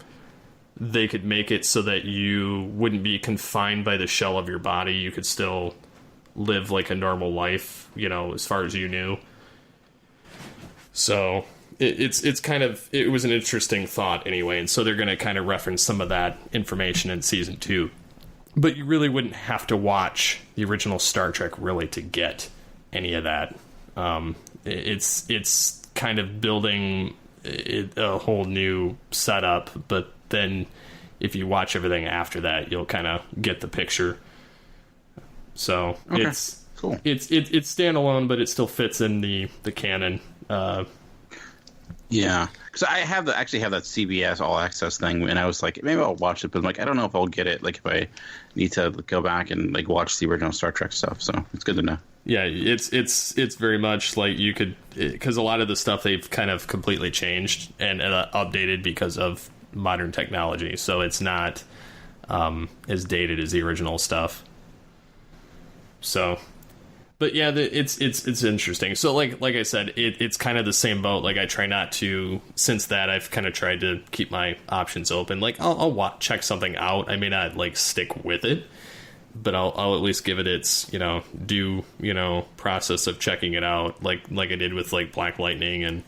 they could make it so that you wouldn't be confined by the shell of your body. You could still live like a normal life, you know, as far as you knew. So it's kind of, it was an interesting thought anyway, and so they're going to kind of reference some of that information in season 2. But you really wouldn't have to watch the original Star Trek really to get any of that. It's kind of building a whole new setup, but then if you watch everything after that, you'll kind of get the picture. So okay. It's cool. It's standalone, but it still fits in the canon. Yeah, because I actually have that CBS All Access thing, and I was like, maybe I'll watch it, but I'm like, I don't know if I'll get it. Like, if I need to go back and like watch the original Star Trek stuff, so it's good to know. Yeah, it's very much like you could, because a lot of the stuff they've kind of completely changed and updated because of modern technology, so it's not as dated as the original stuff. So, but yeah, it's interesting. So like I said, it's kind of the same boat. Like, I try not to, since that I've kind of tried to keep my options open. Like, I'll check something out. I may not like stick with it, but I'll at least give it its, due, process of checking it out, like I did with like Black Lightning and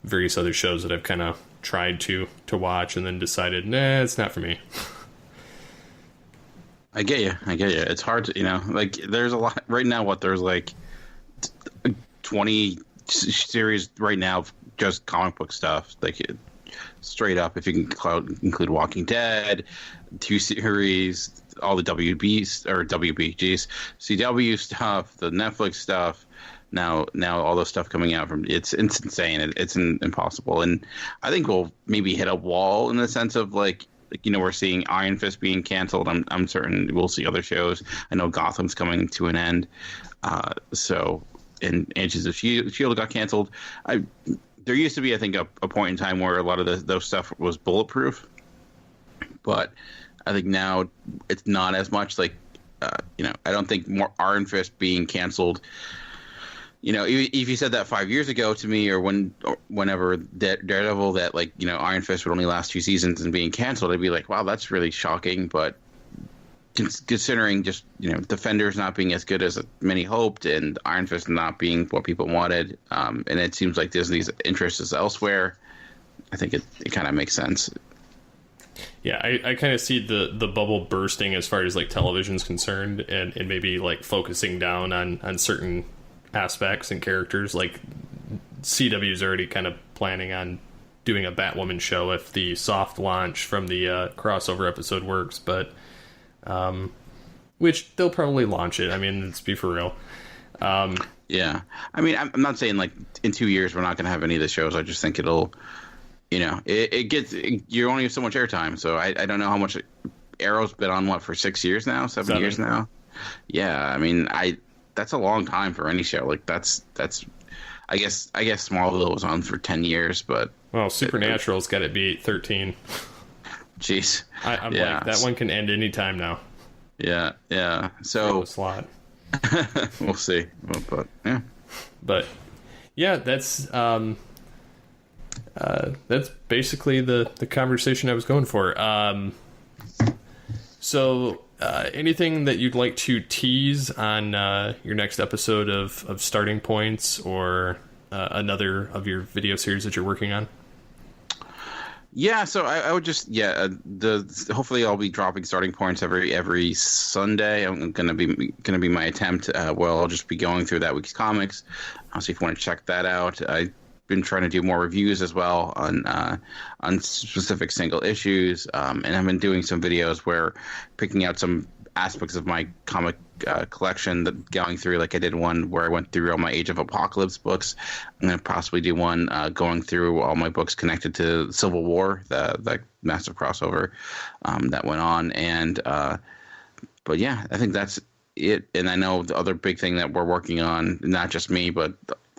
various other shows that I've kind of tried to watch and then decided, nah, it's not for me. I get you. It's hard to, like, there's a lot right now. There's like 20 series right now, just comic book stuff. Like, straight up, if you can include Walking Dead, 2 series, all the WBGs, CW stuff, the Netflix stuff. Now all the stuff coming out from it's insane. It's impossible, and I think we'll maybe hit a wall in the sense of like we're seeing Iron Fist being canceled. I'm certain we'll see other shows. I know Gotham's coming to an end. And Agents of S.H.I.E.L.D. got canceled. There used to be, I think, a point in time where a lot of those stuff was bulletproof, but I think now it's not as much. Like, I don't think more Iron Fist being canceled. If you said that 5 years ago to me, or whenever Daredevil, that like Iron Fist would only last 2 seasons and being canceled, I'd be like, wow, that's really shocking. But considering just Defenders not being as good as many hoped, and Iron Fist not being what people wanted, and it seems like Disney's interest is elsewhere, I think it kind of makes sense. Yeah, I kind of see the bubble bursting as far as like television's concerned, and maybe like focusing down on certain aspects and characters. Like CW's already kind of planning on doing a Batwoman show if the soft launch from the crossover episode works, but which they'll probably launch it. I mean, let's be for real. Yeah, I mean, I'm not saying like in 2 years we're not going to have any of the shows. I just think it'll, you only have so much airtime. So I don't know how much Arrow's been on, for 6 years now, 7 years now. yeah, I mean, that's a long time for any show. Like that's I guess Smallville was on for 10 years, but well, Supernatural's got to be 13. Jeez, I'm like, that one can end any time now. Yeah. So slot. We'll see, but yeah, that's basically the conversation I was going for. So anything that you'd like to tease on your next episode of Starting Points, or another of your video series that you're working on? Yeah, so I would just hopefully I'll be dropping Starting Points every Sunday. I'm gonna be my attempt. I'll just be going through that week's comics. I'll see if you want to check that out. I've been trying to do more reviews as well on specific single issues, and I've been doing some videos where picking out some aspects of my comic collection, that going through, like I did one where I went through all my Age of Apocalypse books. I'm going to possibly do one going through all my books connected to Civil War, the massive crossover that went on. And but yeah, I think that's it. And I know the other big thing that we're working on, not just me, but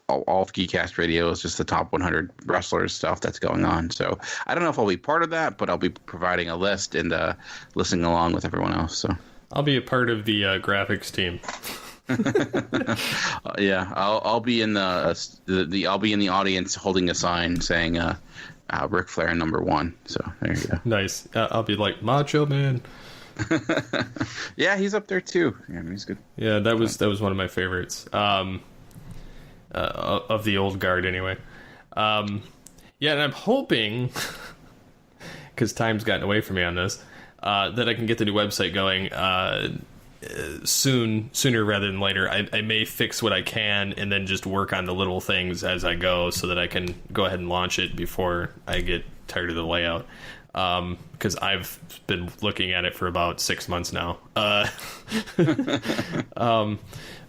all of GeekCast Radio, is just the top 100 wrestlers stuff that's going on. So I don't know if I'll be part of that, but I'll be providing a list and listening along with everyone else. So I'll be a part of the graphics team. Yeah, I'll be in I'll be in the audience holding a sign saying Ric Flair #1. So there you go. Nice. I'll be like Macho Man. Yeah, he's up there too. Yeah, he's good. Yeah, that was one of my favorites. Of the old guard, anyway. Yeah, and I'm hoping, because time's gotten away from me on this, that I can get the new website going sooner rather than later. I may fix what I can and then just work on the little things as I go, so that I can go ahead and launch it before I get tired of the layout. Because I've been looking at it for about 6 months now.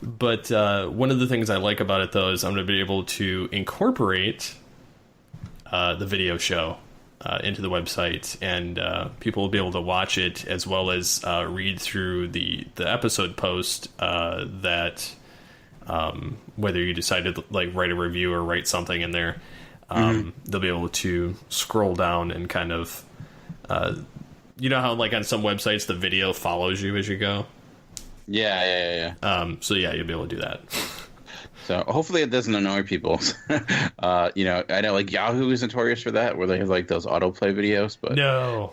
But one of the things I like about it, though, is I'm going to be able to incorporate the video show into the website, and people will be able to watch it as well as read through the episode post that whether you decide to like write a review or write something in there, they'll be able to scroll down and kind of you know how like on some websites the video follows you as you go. Yeah. So yeah, you'll be able to do that. So hopefully it doesn't annoy people. I know like Yahoo is notorious for that, where they have like those autoplay videos. But no,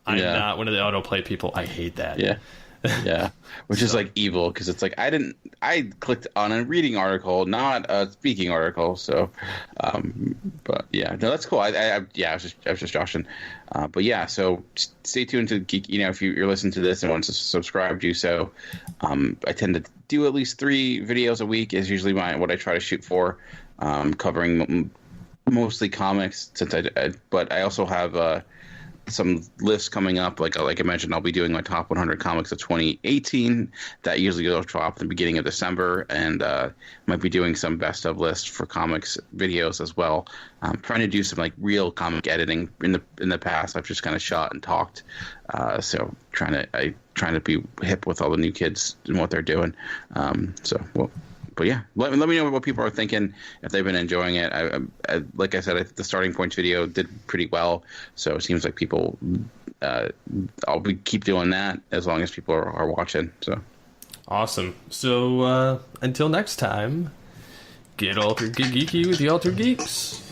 I'm not one of the autoplay people. I hate that. Yeah, which is like evil, because it's like I clicked on a reading article, not a speaking article. So, but yeah, no, that's cool. I was just joshing. But yeah, so stay tuned to Geek. If you're listening to this and want to subscribe, do so. I tend to do at least 3 videos a week is usually what I try to shoot for, covering mostly comics. But I also have some lists coming up. Like I mentioned, I'll be doing my top 100 comics of 2018. That usually goes drop at the beginning of December, and might be doing some best of lists for comics videos as well. I'm trying to do some like real comic editing. In the past, I've just kind of shot and talked. So trying to be hip with all the new kids and what they're doing. But yeah, let me know what people are thinking, if they've been enjoying it. I like I said, the Starting Points video did pretty well, so it seems like people. I'll keep doing that as long as people are watching. So awesome. So until next time, get altered, get geeky with the Altered Geeks.